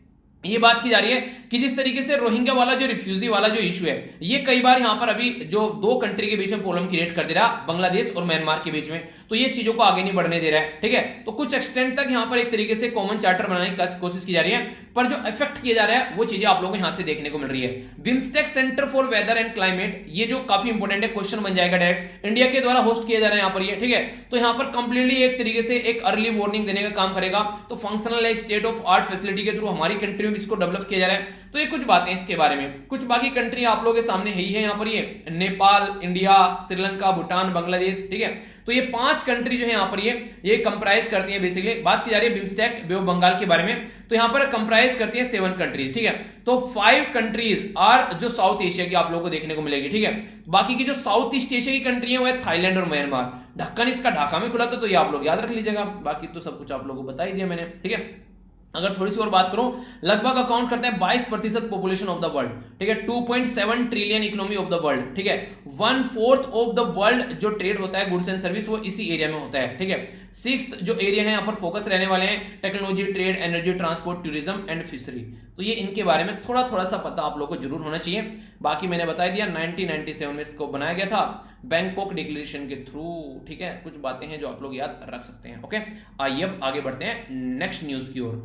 Speaker 1: ये बात की जा रही है कि जिस तरीके से रोहिंग्या वाला जो रिफ्यूजी वाला जो इशू है, ये कई बार यहां पर अभी जो 2 कंट्री के बीच में प्रॉब्लम क्रिएट कर दे रहा है, बांग्लादेश और म्यांमार के बीच में, तो ये चीजों को आगे नहीं बढ़ने दे रहा है, ठीक है। तो कुछ एक्सटेंट तक यहां पर एक तरीके से कॉमन चार्टर बनाने की कोशिश की जा रही है, पर जो इफेक्ट किया जा रहा है वो चीजें आप लोगों को यहां से देखने को मिल रही है। BIMSTEC centre for weather and climate, ये जो काफी इंपॉर्टेंट है, क्वेश्चन बन जाएगा डायरेक्ट, इंडिया के द्वारा होस्ट किया जा रहा है यहां पर ये, ठीक है। तो यहां पर कंप्लीटली एक तरीके से एक अर्ली वार्निंग देने का काम करेगा। तो functional state of art facility के थ्रू हमारी कंट्री में इसको डेवलप किया जा रहा है। तो ये कुछ बातें इसके बारे में, कुछ बाकी कंट्री आप लोगों के सामने है ही है यहां पर, ये नेपाल, इंडिया, श्रीलंका, भूटान, बांग्लादेश, ठीक है। तो ये 5 कंट्री जो है यहां पर ये कंप्राइज करती है बेसिकली। बात की जा रही है बिम्स्टेक बे ऑफ बंगाल के बारे में, तो यहां पर कंप्राइज करती है 7 कंट्रीज, ठीक है। तो 5 कंट्रीज आर जो साउथ एशिया की आप लोगों को देखने को मिलेगी, ठीक है। बाकी की जो साउथ ईस्ट एशिया की कंट्री है वो है थाईलैंड और म्यांमार। ढक्कन इसका ढाका में खुला था, तो ये आप लोग याद रख लीजिएगा, बाकी तो सब कुछ आप लोगों को बता ही दिया मैंने, ठीक है। अगर थोड़ी सी और बात करूं, लगभग अकाउंट करते हैं 22% पॉपुलेशन ऑफ द वर्ल्ड, ठीक है, 2.7 trillion economy of the world, ठीक है। 1/4 ऑफ द वर्ल्ड जो ट्रेड होता है गुड्स एंड सर्विस वो इसी एरिया में होता है, ठीक है। 6th जो एरिया है यहाँ पर फोकस रहने वाले हैं technology, trade, energy, transport, tourism and fishery. तो ये इनके बारे में थोड़ा थोड़ा सा पता आप लोगों को जरूर होना चाहिए। बाकी मैंने बता दिया 1997 में इसको बनाया गया था बैंकॉक डिक्लेरेशन के थ्रू, ठीक है। कुछ बातें हैं जो आप लोग याद रख सकते हैं, ओके। आइए अब आगे बढ़ते हैं नेक्स्ट न्यूज की ओर।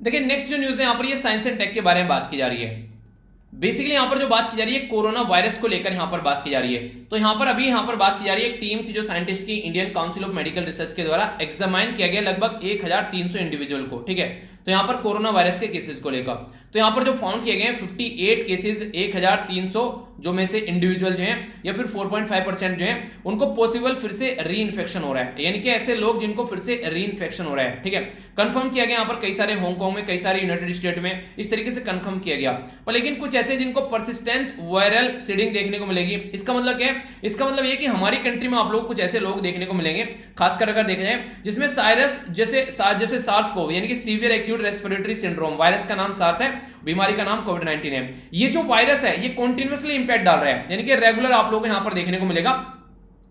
Speaker 1: देखिए नेक्स्ट जो न्यूज है यहाँ पर ये साइंस एंड टेक के बारे में बात की जा रही है। बेसिकली यहाँ पर जो बात की जा रही है कोरोना वायरस को लेकर यहाँ पर बात की जा रही है। तो यहाँ पर अभी यहाँ पर बात की जा रही है, एक टीम थी जो साइंटिस्ट की Indian council of medical research के द्वारा एग्जामाइन किया गया लगभग 1300 इंडिविजुअल को, ठीक है। तो यहाँ पर कोरोना वायरस के केसेस को लेकर तो यहाँ पर जो फाउंड किए गए 58 केसेस 1300 जो में से इंडिविजुअल जो हैं या फिर 4.5% जो हैं उनको पॉसिबल फिर से री इन्फेक्शन हो रहा है, यानी कि ऐसे लोग जिनको फिर से री इन्फेक्शन हो रहा है, ठीक है। कंफर्म किया गया यहाँ पर कई सारे हांगकांग में, कई सारे यूनाइटेड स्टेट में इस तरीके से कंफर्म किया गया। पर लेकिन कुछ ऐसे जिनको परसिस्टेंट वायरल सीडिंग देखने को मिलेगी। इसका मतलब क्या है? इसका मतलब ये कि हमारी कंट्री में आप लोग कुछ ऐसे लोग देखने को मिलेंगे, खासकर अगर देखा जाए जिसमें साइरस जैसे सार्स को यानी कि severe acute respiratory syndrome, virus का नाम सार्स है, बीमारी का नाम कोविड-19 है। ये जो वायरस है ये कंटीन्यूअसली इंपैक्ट डाल रहा है, यानी कि रेगुलर आप लोगों को यहां पर देखने को मिलेगा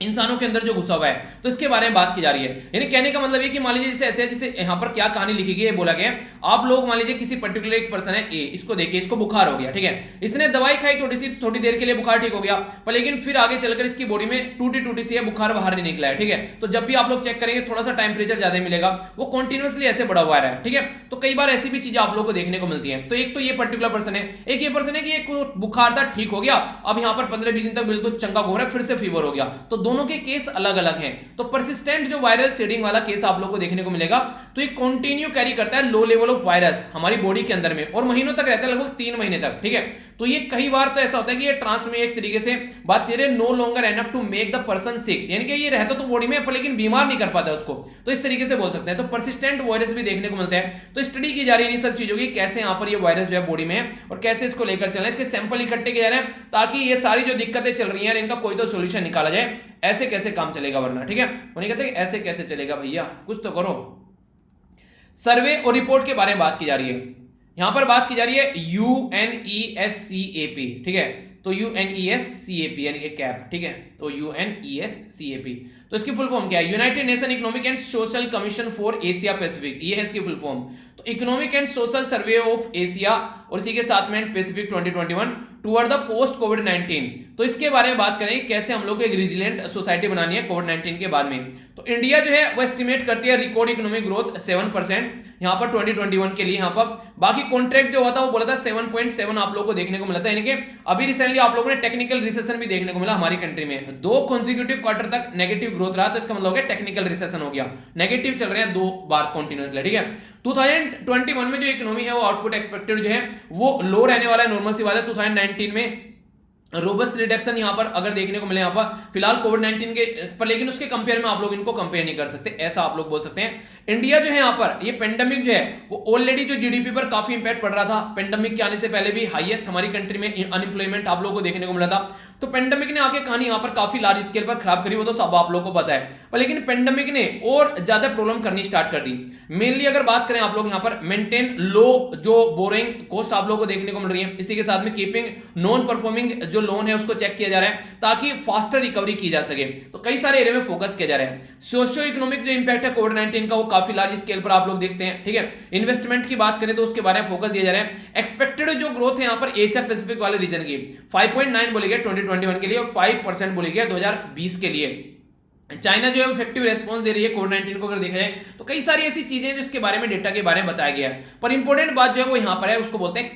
Speaker 1: इंसानों के अंदर जो घुसा हुआ है। तो इसके बारे में बात की जा रही है, यानी कहने का मतलब ये कि मान लीजिए जैसे ऐसे जैसे यहां पर क्या कहानी लिखी गई है, बोला गया आप लोग मान लीजिए किसी पर्टिकुलर एक पर्सन है ए, इसको देखिए इसको बुखार हो गया, ठीक है। इसने दवाई खाई थोड़ी देर के लिए बुखार ठीक हो गया, पर लेकिन फिर आगे चलकर इसकी बॉडी में टूटी सी है, बुखार बाहर नहीं निकला है, ठीक है। तो जब भी आप लोग चेक करेंगे थोड़ा सा टेम्परेचर ज्यादा मिलेगा, वो कंटिन्यूअसली ऐसे बढ़ा हुआ है, ठीक है। तो कई बार ऐसी भी चीजें आप लोग को देखने को मिलती है। तो एक तो ये पर्टिकुलर पर्सन है, एक ये पर्सन है कि एक बुखार था ठीक हो गया, अब यहां पर 15-20 दिन तक बिल्कुल चंगा हो रहा है, फिर से फीवर हो गया। तो दोनों के केस अलग अलग हैं। तो परसिस्टेंट जो वायरल सीडिंग वाला केस आप लोग को देखने को मिलेगा, तो ये कंटिन्यू कैरी करता है लो लेवल ऑफ वायरस हमारी बॉडी के अंदर में, और महीनों तक रहता है, लगभग 3 महीने तक, ठीक है। तो ये कई बार तो ऐसा होता है कि ये ट्रांसमिट, एक तरीके से बात करें, no longer enough to make the person sick, यानी कि ये रहता तो बॉडी में पर लेकिन बीमार नहीं कर पाता उसको, तो इस तरीके से बोल सकते हैं। तो परसिस्टेंट वायरस भी देखने को मिलते हैं। तो स्टडी की जा रही है इन सब चीजों की, कैसे यहाँ पर ये वायरस जो है बॉडी में है और कैसे इसको लेकर चलना है, इसके सैंपल इकट्ठे किए जा रहे हैं ताकि ये सारी जो दिक्कतें चल रही हैं इनका कोई तो सोल्यूशन निकाला जाए। ऐसे कैसे काम चलेगा वरना, ठीक है। उन्हें कहते हैं ऐसे कैसे चलेगा भैया, कुछ तो करो। सर्वे और रिपोर्ट के बारे में बात की जा रही है, यहां पर बात की जा रही है UNESCAP, ठीक है। तो UNESCAP यानी कि कैप, ठीक है। तो UNESCAP, तो इसकी फुल फॉर्म क्या है? United nation economic and social commission for Asia Pacific, ये है इसकी फुल फॉर्म। तो economic and social survey of Asia और इसी के साथ में पैसिफिक 2021 टुवर्ड द पोस्ट कोविड-19। तो इसके बारे में बात करें कैसे हम लोग को एक रिजिलिएंट सोसाइटी बनानी है कोविड-19 के बाद में। तो इंडिया जो है वो एस्टिमेट करती है रिकॉर्ड इकोनॉमिक ग्रोथ 7% यहां पर 2021 के लिए। यहां पर बाकी कॉन्ट्रैक्ट जो हुआ था वो बोला था 7.7 आप लोगों को देखने को मिला था, यानी कि अभी रिसेंटली आप लोगों ने टेक्निकल रिसेशन भी देखने को मिला हमारी कंट्री में, 2 कॉन्सिक्यूटिव क्वार्टर तक नेगेटिव ग्रोथ रहा, तो इसका मतलब है टेक्निकल रिसेशन हो गया, नेगेटिव चल रहे हैं 2 बार कंटिन्यूअसली, ठीक है। 2021 में जो इकोनॉमी है वो आउटपुट एक्सपेक्टेड जो है वो लो रहने वाला है, नॉर्मल सी बात है। 2019 में रोबस्ट रिडक्शन यहां पर अगर देखने को मिले यहां पर फिलहाल कोविड-19 के पर, लेकिन उसके कंपेयर में आप लोग इनको कंपेयर नहीं कर सकते, ऐसा आप लोग बोल सकते हैं। इंडिया जो है यहां पर ये पेंडेमिक जो है वो ऑलरेडी जो जीडीपी पर काफी इंपैक्ट पड़ रहा था, पेंडेमिक के आने से पहले भी हाईएस्ट हमारी कंट्री में अनएम्प्लॉयमेंट आप लोगों को देखने को मिला था। तो पेंडेमिक ने आके कहानी यहां पर काफी लार्ज स्केल पर खराब करी, वो तो सब आप लोगों को पता है, पर लेकिन पेंडेमिक ने और ज्यादा प्रॉब्लम करनी स्टार्ट कर दी। मेनली अगर बात करें आप लोग यहां पर मेंटेन लो जो बोरिंग कॉस्ट आप लोगों को देखने को मिल रही है, इसी के साथ में कीपिंग नॉन परफॉर्मिंग जो लोन है उसको चेक किया जा रहा है ताकि फास्टर रिकवरी की जा सके। तो कई सारे एरिया में फोकस किया जा रहा है। सोशियो इकोनॉमिक जो इंपैक्ट है कोविड-19 का वो काफी लार्ज स्केल पर आप लोग देखते हैं, ठीक है। इन्वेस्टमेंट की बात करें तो उसके बारे में फोकस दिया जा रहा है। एक्सपेक्टेड जो ग्रोथ है यहां पर एशिया पैसिफिक वाले रीजन की 5.9 बोली गई 2021 के लिए और 5% बोली गई 2020 के लिए। चाइना जो है इफेक्टिव रेस्पॉन्स दे रही है कोविड-19 को अगर देखा जाए तो कई सारी ऐसी चीजें हैं जिसके बारे में डेटा के बारे में बताया गया है, पर इंपॉर्टेंट बात जो है वो यहां पर है, उसको बोलते हैं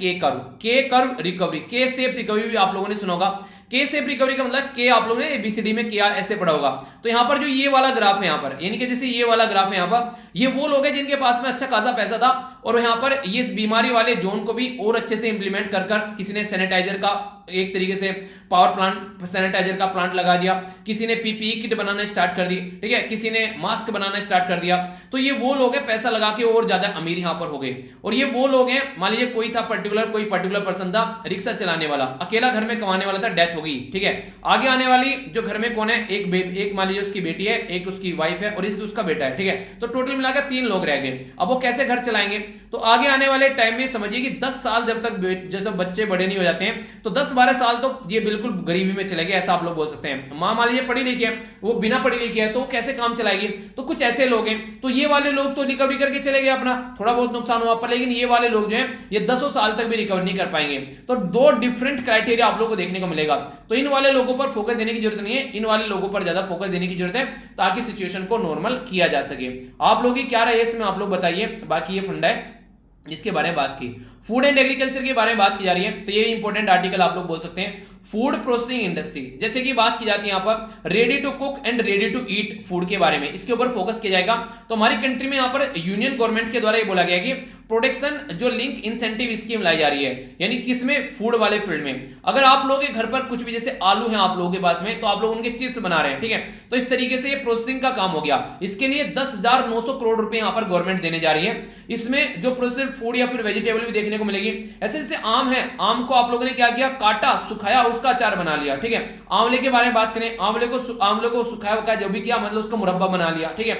Speaker 1: के कर्व रिकवरी, के शेप रिकवरी भी आप लोगों ने सुना होगा। के शेप रिकवरी का मतलब के आप लोगों ने एबीसीडी में क्या ऐसे पढ़ा होगा। तो यहां पर जो ये वाला ग्राफ है यहां पर, यानी कि जैसे ये वाला ग्राफ है यहां पर, ये वो लोग हैं जिनके पास में अच्छा खासा पैसा था और यहां पर ये इस बीमारी वाले जोन को भी और अच्छे से इंप्लीमेंट कर किसी ने सैनिटाइजर का एक तरीके से पावर प्लांट, सैनिटाइजर का प्लांट लगा दिया, किसी ने पीपीई किट बनाना स्टार्ट कर दी, ठीक है, किसी ने मास्क बनाना स्टार्ट कर दिया। तो ये वो लोग हैं पैसा लगा के और ज्यादा अमीर यहां पर हो गए। और ये वो लोग हैं, मान लीजिए कोई पर्टिकुलर पर्सन था रिक्शा चलाने वाला, अकेला घर में कमाने वाला था, डेथ हो गई, ठीक है। आगे आने वाली जो घर में कौन है, एक मान लीजिए उसकी बेटी है, एक उसकी वाइफ है और उसका बेटा है, ठीक है। तो टोटल मिलाकर 3 लोग रह गए। अब वो कैसे घर चलाएंगे? तो आगे आने वाले टाइम में समझिए कि 10 साल जब तक जैसे बच्चे बड़े नहीं हो जाते हैं तो 10-12 साल तो ये बिल्कुल गरीबी में चले गए, ऐसा आप लोग बोल सकते हैं। मां मान लीजिए पढ़ी लिखी है, वो बिना पढ़ी लिखी है, तो कैसे काम चलाएगी? तो कुछ ऐसे लोग हैं, तो ये वाले लोग तो रिकवरी करके चले गए, अपना थोड़ा बहुत नुकसान हुआ पर, लेकिन ये वाले लोग जो हैं ये 10 साल तक भी रिकवर नहीं कर पाएंगे। तो 2 डिफरेंट क्राइटेरिया आप लोग को देखने को मिलेगा। तो इन वाले लोगों पर फोकस देने की जरूरत नहीं है, इन वाले लोगों पर ज्यादा फोकस देने की जरूरत है ताकि सिचुएशन को नॉर्मल किया जा सके। आप लोगों की क्या राय है इसमें आप लोग बताइए। बाकी ये फंडा है जिसके बारे में बात की। फूड एंड एग्रीकल्चर के बारे में बात की जा रही है, तो ये इंपॉर्टेंट आर्टिकल आप लोग बोल सकते हैं। फूड प्रोसेसिंग इंडस्ट्री, जैसे कि बात की जाती है यहां पर ready to cook and ready to eat food के बारे में, इसके ऊपर फोकस किया जाएगा। तो हमारी कंट्री में यहां पर यूनियन गवर्नमेंट के द्वारा ये बोला गया कि प्रोडक्शन जो लिंक इंसेंटिव स्कीम लाई जा रही है, यानी किसमें, फूड वाले फील्ड में। अगर आप लोगों के घर पर कुछ भी जैसे आलू हैं आप लोगों के पास में, तो आप लोग उनके चिप्स बना रहे हैं, ठीक है। तो इस तरीके से ये प्रोसेसिंग का काम हो गया। इसके लिए 10,900 करोड़ रुपए यहां पर गवर्नमेंट देने जा रही है। इसमें जो प्रोसेस्ड फूड या फिर वेजिटेबल भी देखने को मिलेगी। ऐसे जैसे आम है, आम को आप लोगों ने क्या किया, काटा, सुखाया, उसका अचार बना लिया, ठीक है। आंवले के बारे में बात करें, आंवले को सुखाया जो भी किया, मतलब उसका मुरब्बा बना लिया, ठीक है।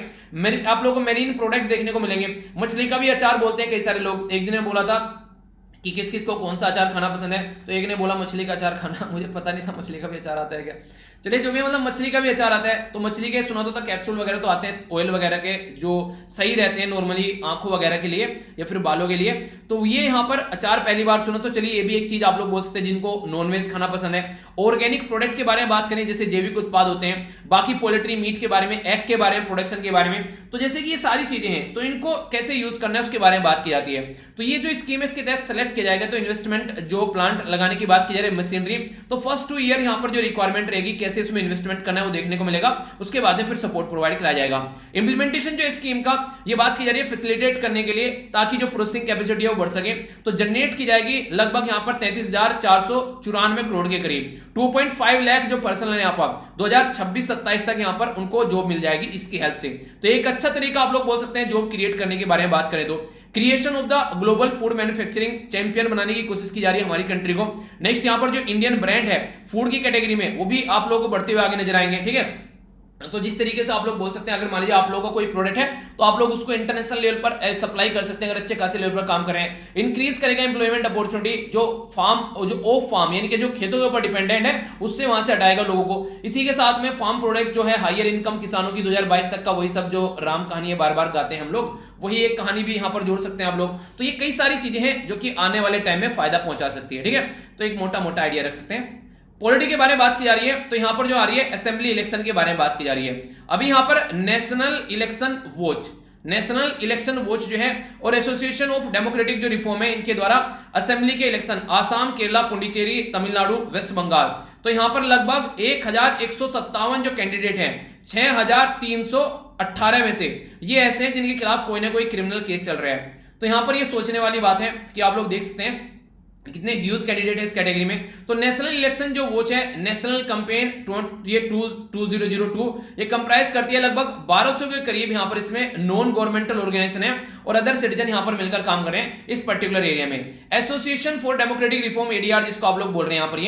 Speaker 1: आप लोगों को मेरीन प्रोडक्ट देखने को मिलेंगे। मछली का भी अचार बोलते हैं कई सारे लोग। एक दिन ने बोला था कि किस किस को कौन सा अचार खाना पसंद है, तो एक ने बोला मछली का अचार खाना। मुझे पता नहीं था मछली का भी अचार आता है क्या। चलिए जो भी मतलब मछली का भी अचार आता है, तो मछली के सुना तो था कैप्सूल वगैरह तो आते हैं ऑयल वगैरह के, जो सही रहते हैं नॉर्मली आंखों वगैरह के लिए या फिर बालों के लिए। तो ये यहाँ पर अचार पहली बार सुना, तो चलिए ये भी एक चीज आप लोग बोल सकते हैं जिनको नॉनवेज खाना पसंद है। ऑर्गेनिक प्रोडक्ट के बारे में बात करें, जैसे जैविक उत्पाद होते हैं, बाकी पोल्ट्री मीट के बारे में, एग के बारे में, प्रोडक्शन के बारे में, तो जैसे कि ये सारी चीजें हैं, तो इनको कैसे यूज करना है उसके बारे में बात की जाती है। तो ये जो स्कीम है इसके तहत सेलेक्ट किया जाएगा। तो इन्वेस्टमेंट जो प्लांट लगाने की बात की जा रही है, मशीनरी, तो फर्स्ट 2 ईयर यहाँ पर जो रिक्वायरमेंट रहेगी कैसे इसमें इन्वेस्टमेंट करना है वो देखने को मिलेगा, उसके बाद में फिर सपोर्ट प्रोवाइड कराया जाएगा। इंप्लीमेंटेशन जो स्कीम का ये बात की जा रही है फैसिलिटेट करने के लिए, ताकि जो प्रोसेसिंग कैपेसिटी है वो बढ़ सके, तो जनरेट की जाएगी लगभग यहाँ पर 33,494 करोड़ के करीब, 2.5 लाख जो पर्सन है यहाँ पर 2026-27 तक यहाँ पर उनको जॉब मिल जाएगी इसकी हेल्प से। तो एक अच्छा तरीका आप लोग बोल सकते हैं जॉब क्रिएट करने के बारे में बात करें तो। Creation of the global food manufacturing champion बनाने की कोशिश की जा रही है हमारी कंट्री को। नेक्स्ट यहाँ पर जो इंडियन ब्रांड है फूड की कैटेगरी में वो भी आप लोगों को बढ़ते हुए आगे नजर आएंगे, ठीक है। तो जिस तरीके से आप लोग बोल सकते हैं, अगर मान लीजिए आप लोगों का कोई प्रोडक्ट है तो आप लोग उसको इंटरनेशनल लेवल पर सप्लाई कर सकते हैं अगर अच्छे खासे लेवल पर काम करें। इंक्रीज करेगा एम्प्लॉयमेंट अपॉर्चुनिटी, जो फार्म जो ऑफ फार्म यानी कि जो खेतों के ऊपर डिपेंडेंट है उससे वहां से हटाएगा लोगों को। इसी के साथ में फार्म प्रोडक्ट जो है हायर इनकम किसानों की 2022 तक का, वही सब जो राम कहानी है बार बार गाते हैं हम लोग, वही एक कहानी भी यहाँ पर जोड़ सकते हैं आप लोग। तो ये कई सारी चीजें हैं जो कि आने वाले टाइम में फायदा पहुंचा सकती है, ठीक है। तो एक मोटा मोटा आइडिया रख सकते हैं। पॉलिटी के बारे में बात की जा रही है तो यहां पर जो आ रही है असेंबली इलेक्शन के बारे में बात की जा रही है। अभी यहां पर नेशनल इलेक्शन वॉच जो है और एसोसिएशन ऑफ डेमोक्रेटिक जो रिफॉर्म है इनके द्वारा असेंबली के इलेक्शन आसाम, केरला, पुडुचेरी, तमिलनाडु, वेस्ट बंगाल, तो यहां पर लगभग 1157 जो कैंडिडेट हैं 6318 में से ये ऐसे हैं जिनके खिलाफ कोई ना कोई क्रिमिनल केस चल रहा है। तो यहां पर ये सोचने वाली बात है कि आप लोग देख सकते हैं कितने ह्यूज कैंडिडेट है इस कैटेगरी में। तो नेशनल इलेक्शन जो वॉच है, नेशनल कैंपेन 2002 ये कंप्राइज करती है लगभग 1200 के करीब यहाँ पर इसमें नॉन गवर्नमेंटल ऑर्गेनाइजेशन है और अदर सिटीजन यहाँ पर मिलकर काम कर रहे हैं इस पर्टिकुलर एरिया में। Association for democratic reform ADR जिसको आप लोग बोल रहे हैं यहाँ पर,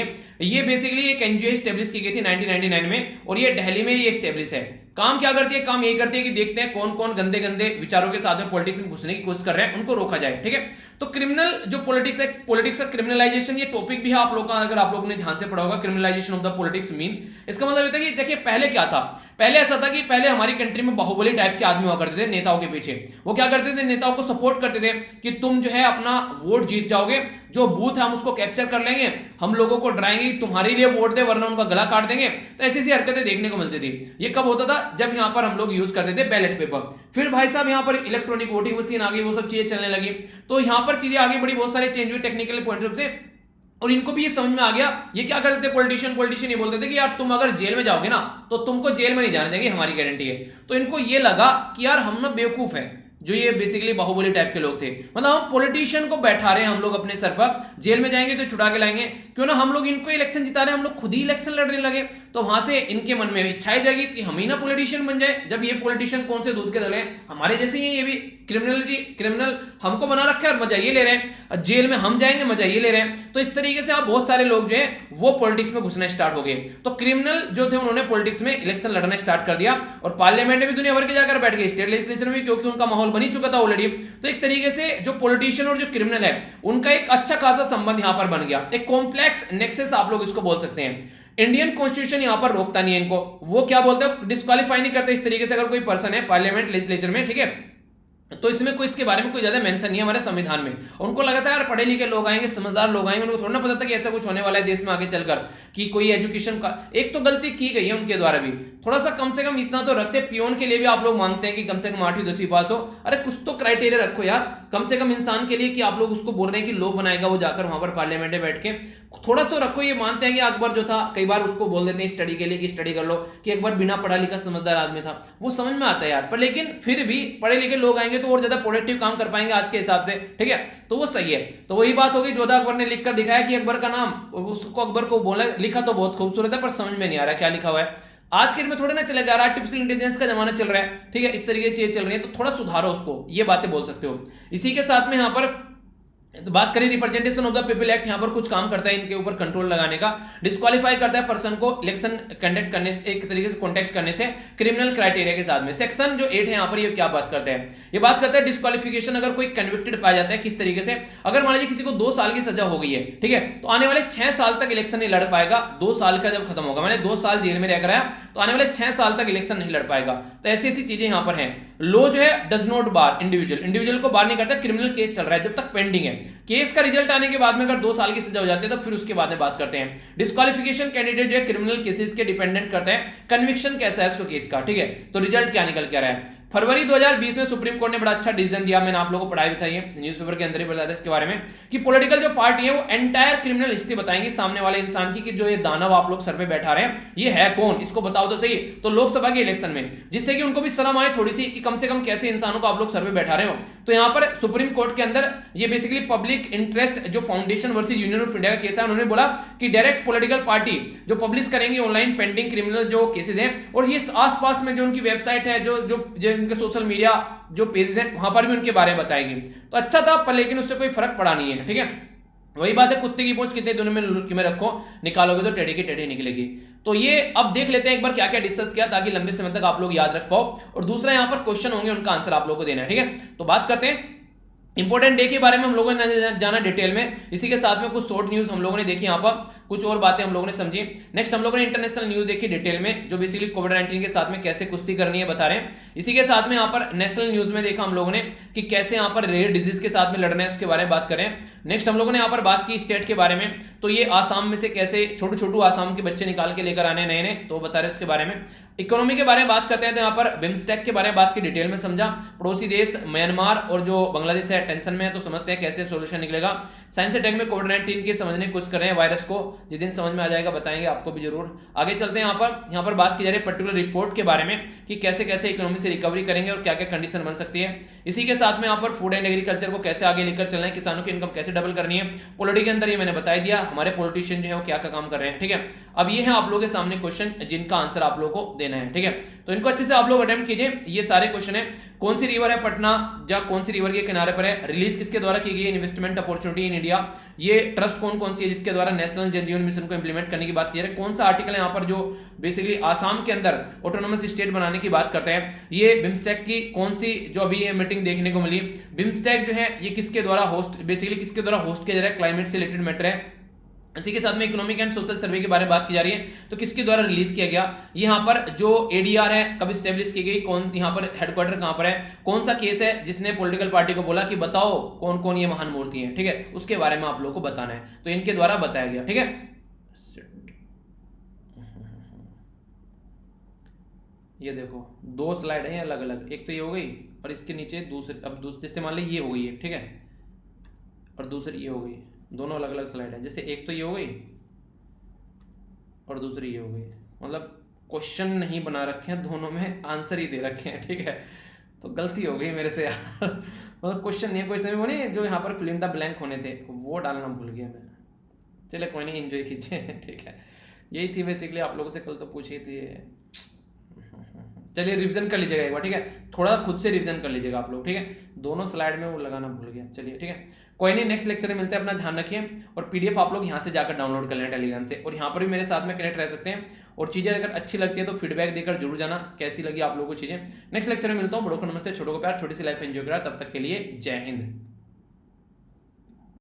Speaker 1: ये बेसिकली एक एनजीओ स्टेब्लिश की गई थी 1999 में और ये दिल्ली में ये स्टेब्लिश है। काम क्या करती है? काम यही करती है कि देखते हैं कौन कौन गंदे गंदे विचारों के साथ में पॉलिटिक्स में घुसने की कोशिश कर रहे हैं, उनको रोका जाए, ठीक है। तो क्रिमिनल जो पॉलिटिक्स है, पॉलिटिक्स का क्रिमिनलाइजेशन, ये टॉपिक भी है आप लोगों का, अगर आप लोगों ने ध्यान से पढ़ा होगा, criminalisation of the politics mean इसका मतलब होता है कि देखिए पहले क्या था, पहले ऐसा था कि पहले हमारी कंट्री में बाहुबली टाइप के आदमी हुआ करते थे नेताओं के पीछे। वो क्या करते थे? नेताओं को सपोर्ट करते थे कि तुम जो है अपना वोट जीत जाओगे, जो बूथ है हम उसको कैप्चर कर लेंगे, हम लोगों को डराएंगे तुम्हारे लिए वोट दे वरना उनका गला काट देंगे। तो ऐसी ऐसी हरकतें देखने को मिलती थी। ये कब होता था? जब यहां पर हम लोग यूज करते थे बैलेट पेपर। फिर भाई साहब यहां पर इलेक्ट्रॉनिक वोटिंग मशीन आ गई, वो सब चीजें चलने लगी, तो यहां पर चीजें आगे बढ़ी, बहुत सारे चेंज हुए टेक्निकल पॉइंट ऑफ से, और इनको भी ये समझ में आ गया। ये क्या करते थे पॉलिटिशियन ये बोलते थे कि यार तुम अगर जेल में जाओगे ना तो तुमको जेल में नहीं जाने देंगे, हमारी गारंटी है। तो इनको ये लगा कि यार हम ना बेवकूफ हैं, जो ये बेसिकली बाहुबली टाइप के लोग थे, मतलब हम पॉलिटिशियन को बैठा रहे हैं हम लोग अपने सर पर, जेल में जाएंगे तो छुड़ा के लाएंगे, क्यों ना हम लोग इनको इलेक्शन जिता रहे हैं, हम लोग खुद ही इलेक्शन लड़ने लगे। तो वहां से इनके मन में इच्छाएं जाएगी कि हम ही ना पॉलिटिशियन बन जाए। जब ये पॉलिटिशियन कौन से दूध के दले हैं, हमारे जैसे ही ये भी क्रिमिनल हमको बना रखे और मजा ये ले रहे हैं, जेल में हम जाएंगे मजा ये ले रहे हैं। तो इस तरीके से आप बहुत सारे लोग जो है वो पॉलिटिक्स में घुसना स्टार्ट हो गए। तो क्रिमिनल जो थे उन्होंने पॉलिटिक्स में इलेक्शन लड़ना स्टार्ट कर दिया और पार्लियामेंट में भी दुनिया भर के जाकर बैठ गए, स्टेट लेजिस्लेचर में, क्योंकि उनका माहौल बनी चुका था ऑलरेडी। तो एक तरीके से जो पॉलिटिशियन और जो क्रिमिनल है उनका एक अच्छा खासा संबंध यहां पर बन गया, एक कॉम्प्लेक्स नेक्सस आप लोग इसको बोल सकते हैं। इंडियन कॉन्स्टिट्यूशन यहां पर रोकता नहीं है इनको, वो क्या बोलते हैं, डिस्क्वालीफाई नहीं करते इस तरीके से अगर कोई पर्सन है पार्लियामेंट लेजिस्लेचर में, ठीक है। तो इसमें कोई इसके बारे में कोई ज्यादा मेंशन नहीं है हमारे संविधान में। उनको लगा था यार पढ़े लिखे लोग आएंगे, समझदार लोग आएंगे, उनको थोड़ा ना पता था कि ऐसा कुछ होने वाला है देश में आगे चलकर, कि कोई एजुकेशन का एक तो गलती की गई है उनके द्वारा भी, थोड़ा सा कम से कम इतना तो रखते। पियोन के लिए भी आप लोग मांगते हैं कि कम से कम 8वीं 10वीं पास हो, अरे कुछ तो क्राइटेरिया रखो यार कम से कम इंसान के लिए, कि आप लोग उसको बोल रहे हैं कि लो बनाएगा वो जाकर वहां पर पार्लियामेंट में बैठ के, थोड़ा तो रखो। ये मानते हैं कि अकबर जो था कई बार उसको बोल देते हैं स्टडी के लिए कि स्टडी कर लो, कि अकबर बिना पढ़ा लिखा समझदार आदमी था, वो समझ में आता है यार। पर लेकिन फिर भी पढ़े लिखे लोग आएंगे तो और ज्यादा प्रोडक्टिव काम कर पाएंगे आज के हिसाब से, ठीक है। तो वो सही है। तो वही बात होगी, जोधा अकबर ने लिखकर दिखाया कि अकबर का नाम, उसको अकबर को बोला, लिखा तो बहुत खूबसूरत है पर समझ में नहीं आ रहा क्या लिखा हुआ है। आज के दिन में थोड़ा ना चलेगा, आर्टिफिशियल इंटेलिजेंस का जमाना चल रहा है, ठीक है, इस तरीके की चीजें चल रही है, तो थोड़ा सुधारो उसको, ये बातें बोल सकते हो। इसी के साथ में यहां पर तो बात करें representation of the people act, यहां पर कुछ काम करता है इनके ऊपर कंट्रोल लगाने का, डिस्क्वालीफाई करता है पर्सन को इलेक्शन कंडक्ट करने से, एक तरीके से कॉन्टेक्ट करने से क्रिमिनल क्राइटेरिया के साथ में। सेक्शन जो 8 है यहां पर ये क्या बात करते हैं, ये बात करता है डिस्क्वालिफिकेशन अगर कोई कन्विक्टेड पाया जाता है, किस तरीके से, अगर मान लीजिए किसी को 2 साल की सजा हो गई है, ठीक है, तो आने वाले 6 साल तक इलेक्शन नहीं लड़ पाएगा। 2 साल का जब खत्म होगा, मैंने 2 साल जेल में रहकर आया, तो आने वाले 6 साल तक इलेक्शन नहीं लड़ पाएगा। तो ऐसी ऐसी चीजें यहां पर हैं। लॉ जो है डज नॉट बार इंडिविजुअल को बार नहीं करता, क्रिमिनल केस चल रहा है जब तक पेंडिंग है, केस का रिजल्ट आने के बाद में अगर 2 साल की सजा हो जाती है तो फिर उसके बाद में बात करते हैं। डिस्क्वालिफिकेशन कैंडिडेट जो है क्रिमिनल केसेस के डिपेंडेंट करते हैं, कन्विक्शन कैसा है उसको केस का, ठीक है। तो रिजल्ट क्या निकल के रहा है। फरवरी 2020 में सुप्रीम कोर्ट ने बड़ा अच्छा डिसीजन दिया, मैंने आप लोगों को पढ़ाई भी था, ये न्यूज़पेपर के अंदर ही बताया था इसके बारे में, कि पॉलिटिकल जो पार्टी है वो एंटायर क्रिमिनल हिस्ट्री बताएंगी सामने वाले इंसान की, कि जो ये दानव आप लोग सर पे बैठा रहे हैं ये है कौन, इसको बताओ तो सही। तो लोकसभा के इलेक्शन में, जिससे कि उनको भी शर्म आए थोड़ी सी कि कम से कम कैसे इंसानों को आप लोग सर पे बैठा रहे हो। तो यहाँ पर सुप्रीम कोर्ट के अंदर ये बेसिकली पब्लिक इंटरेस्ट जो foundation versus union of India का केस है, उन्होंने बोला कि डायरेक्ट पॉलिटिकल पार्टी जो पब्लिश करेंगी ऑनलाइन पेंडिंग क्रिमिनल जो केसेस हैं, और ये आसपास में जो उनकी वेबसाइट है, जो उनके सोशल मीडिया जो पेजेस हैं वहां पर भी उनके बारे में बताएगी। तो अच्छा था, पर लेकिन उससे कोई फर्क पड़ा नहीं है, ठीक है। वही बात है, कुत्ते की पूंछ कितने दिनों में रखो, निकालोगे तो टेढ़ी की टेढ़ी निकलेगी। तो ये अब देख लेते हैं एक बार क्या क्या डिस्कस किया, ताकि लंबे समय तक आप लोग याद रख पाओ। और दूसरा यहाँ पर क्वेश्चन होंगे, उनका आंसर आप लोगों को देना है, ठीक है। तो बात करते हैं इंपॉर्टेंट डे के बारे में, हम लोगों ने जाना डिटेल में, इसी के साथ में कुछ शॉर्ट न्यूज हम लोगों ने देखी, यहाँ पर कुछ और बातें हम लोगों ने समझी। नेक्स्ट हम लोगों ने इंटरनेशनल न्यूज देखी डिटेल में, जो बेसिकली कोविड-19 के साथ में कैसे कुश्ती करनी है बता रहे हैं। इसी के साथ में यहाँ पर नेशनल न्यूज में देखा हम लोगों ने कि कैसे यहाँ पर रेयर डिजीज के साथ में लड़ना है, उसके बारे में बात करें। नेक्स्ट हम लोगों ने यहाँ पर बात की स्टेट के बारे में, तो ये आसाम में से कैसे छोटू आसाम के बच्चे निकाल के लेकर आने नए तो बता रहे उसके बारे में। इकोनॉमी के बारे में बात करते हैं, तो यहाँ पर बिम्स्टेक के बारे में बात की डिटेल में समझा। पड़ोसी देश म्यांमार और जो बांग्लादेश है टेंशन में है, तो समझते हैं कैसे सोल्यूशन निकलेगा। साइंस टेक में कोविड-19 के समझने की कोशिश कर रहे हैं वायरस को, जिस दिन समझ में आ जाएगा बताएंगे आपको भी जरूर। आगे चलते हैं, यहाँ पर बात की जा रही है पर्टिकुलर रिपोर्ट के बारे में कि कैसे कैसे इकोनॉमी से रिकवरी करेंगे और क्या क्या कंडीशन बन सकती है। इसी के साथ में यहाँ पर फूड एंड एग्रीकल्चर को कैसे आगे लेकर चलना है, किसानों की इनकम कैसे डबल करनी है। पॉलिटिक्स के अंदर ये मैंने बता दिया, हमारे पॉलिटिशियन जो है वो क्या क्या काम कर रहे हैं, ठीक है। अब ये है आप लोगों के सामने क्वेश्चन जिनका आंसर आप लोगों को देना है, ठीक है। तो इनको अच्छे से आप लोग अटेम्प्ट कीजिए। ये सारे क्वेश्चन है, कौन सी रिवर है पटना, या कौन सी रिवर के किनारे पर है, रिलीज किसके द्वारा की गई है इन्वेस्टमेंट अपॉर्चुनिटी इन इंडिया, ये ट्रस्ट कौन सी है जिसके द्वारा नेशनल जल जीवन मिशन को इंप्लीमेंट करने की बात की है। कौन सा आर्टिकल है यहाँ पर जो बेसिकली आसाम के अंदर ऑटोनोमस स्टेट बनाने की बात करते हैं। ये बिम्स्टेक की कौन सी जो अभी ये मीटिंग देखने को मिली, बिम्स्टेक जो है ये किसके द्वारा होस्ट किसके द्वारा होस्ट किया जा रहा है, क्लाइमेट से रिलेटेड मैटर है। इसी के साथ में इकोनॉमिक एंड सोशल सर्वे के बारे में बात की जा रही है, तो किसके द्वारा रिलीज किया गया। यहाँ पर जो एडीआर है कब स्टेब्लिश की गई, कौन यहाँ पर हेडक्वार्टर कहाँ पर है, कौन सा केस है जिसने पॉलिटिकल पार्टी को बोला कि बताओ कौन कौन ये महान मूर्ति है, ठीक है, उसके बारे में आप लोग को बताना है। तो इनके द्वारा बताया गया, ठीक है। ये देखो 2 स्लाइड है अलग अलग, एक तो ये हो गई और इसके नीचे दूसरी, अब जैसे मान ली ये हो गई है, ठीक है, और दूसरी ये हो गई, दोनों अलग अलग स्लाइड है। जैसे एक तो ये हो गई और दूसरी ये हो गई, मतलब क्वेश्चन नहीं बना रखे हैं, दोनों में आंसर ही दे रखे हैं, ठीक है। तो गलती हो गई मेरे से यार मतलब क्वेश्चन नहीं है, कोई समय वो नहीं जो यहाँ पर फिल इन द ब्लैंक होने थे वो डालना भूल गया मैं। चले कोई नहीं, एंजॉय कीजिए, ठीक है। यही थी बेसिकली, आप लोगों से कल तो पूछी थी। चलिए रिवीजन कर लीजिएगा एक बार, ठीक है, थोड़ा खुद से रिवीजन कर लीजिएगा आप लोग, ठीक है। दोनों स्लाइड में वो लगाना भूल गया, चलिए ठीक है, कोई नहीं, नेक्स्ट लेक्चर में मिलते हैं, अपना ध्यान रखिए। और पीडीएफ आप लोग यहाँ से जाकर डाउनलोड कर लेना टेलीग्राम से, और यहाँ पर भी मेरे साथ में कनेक्ट रह सकते हैं। और चीज़ें अगर अच्छी लगती है तो फीडबैक देकर जरूर जाना कैसी लगी आप लोगों को चीज़ें। नेक्स्ट लेक्चर में मिलता हूँ, बड़ों को नमस्ते, छोटों को प्यार, छोटी सी लाइफ एंजॉय करा, तब तक के लिए जय हिंद।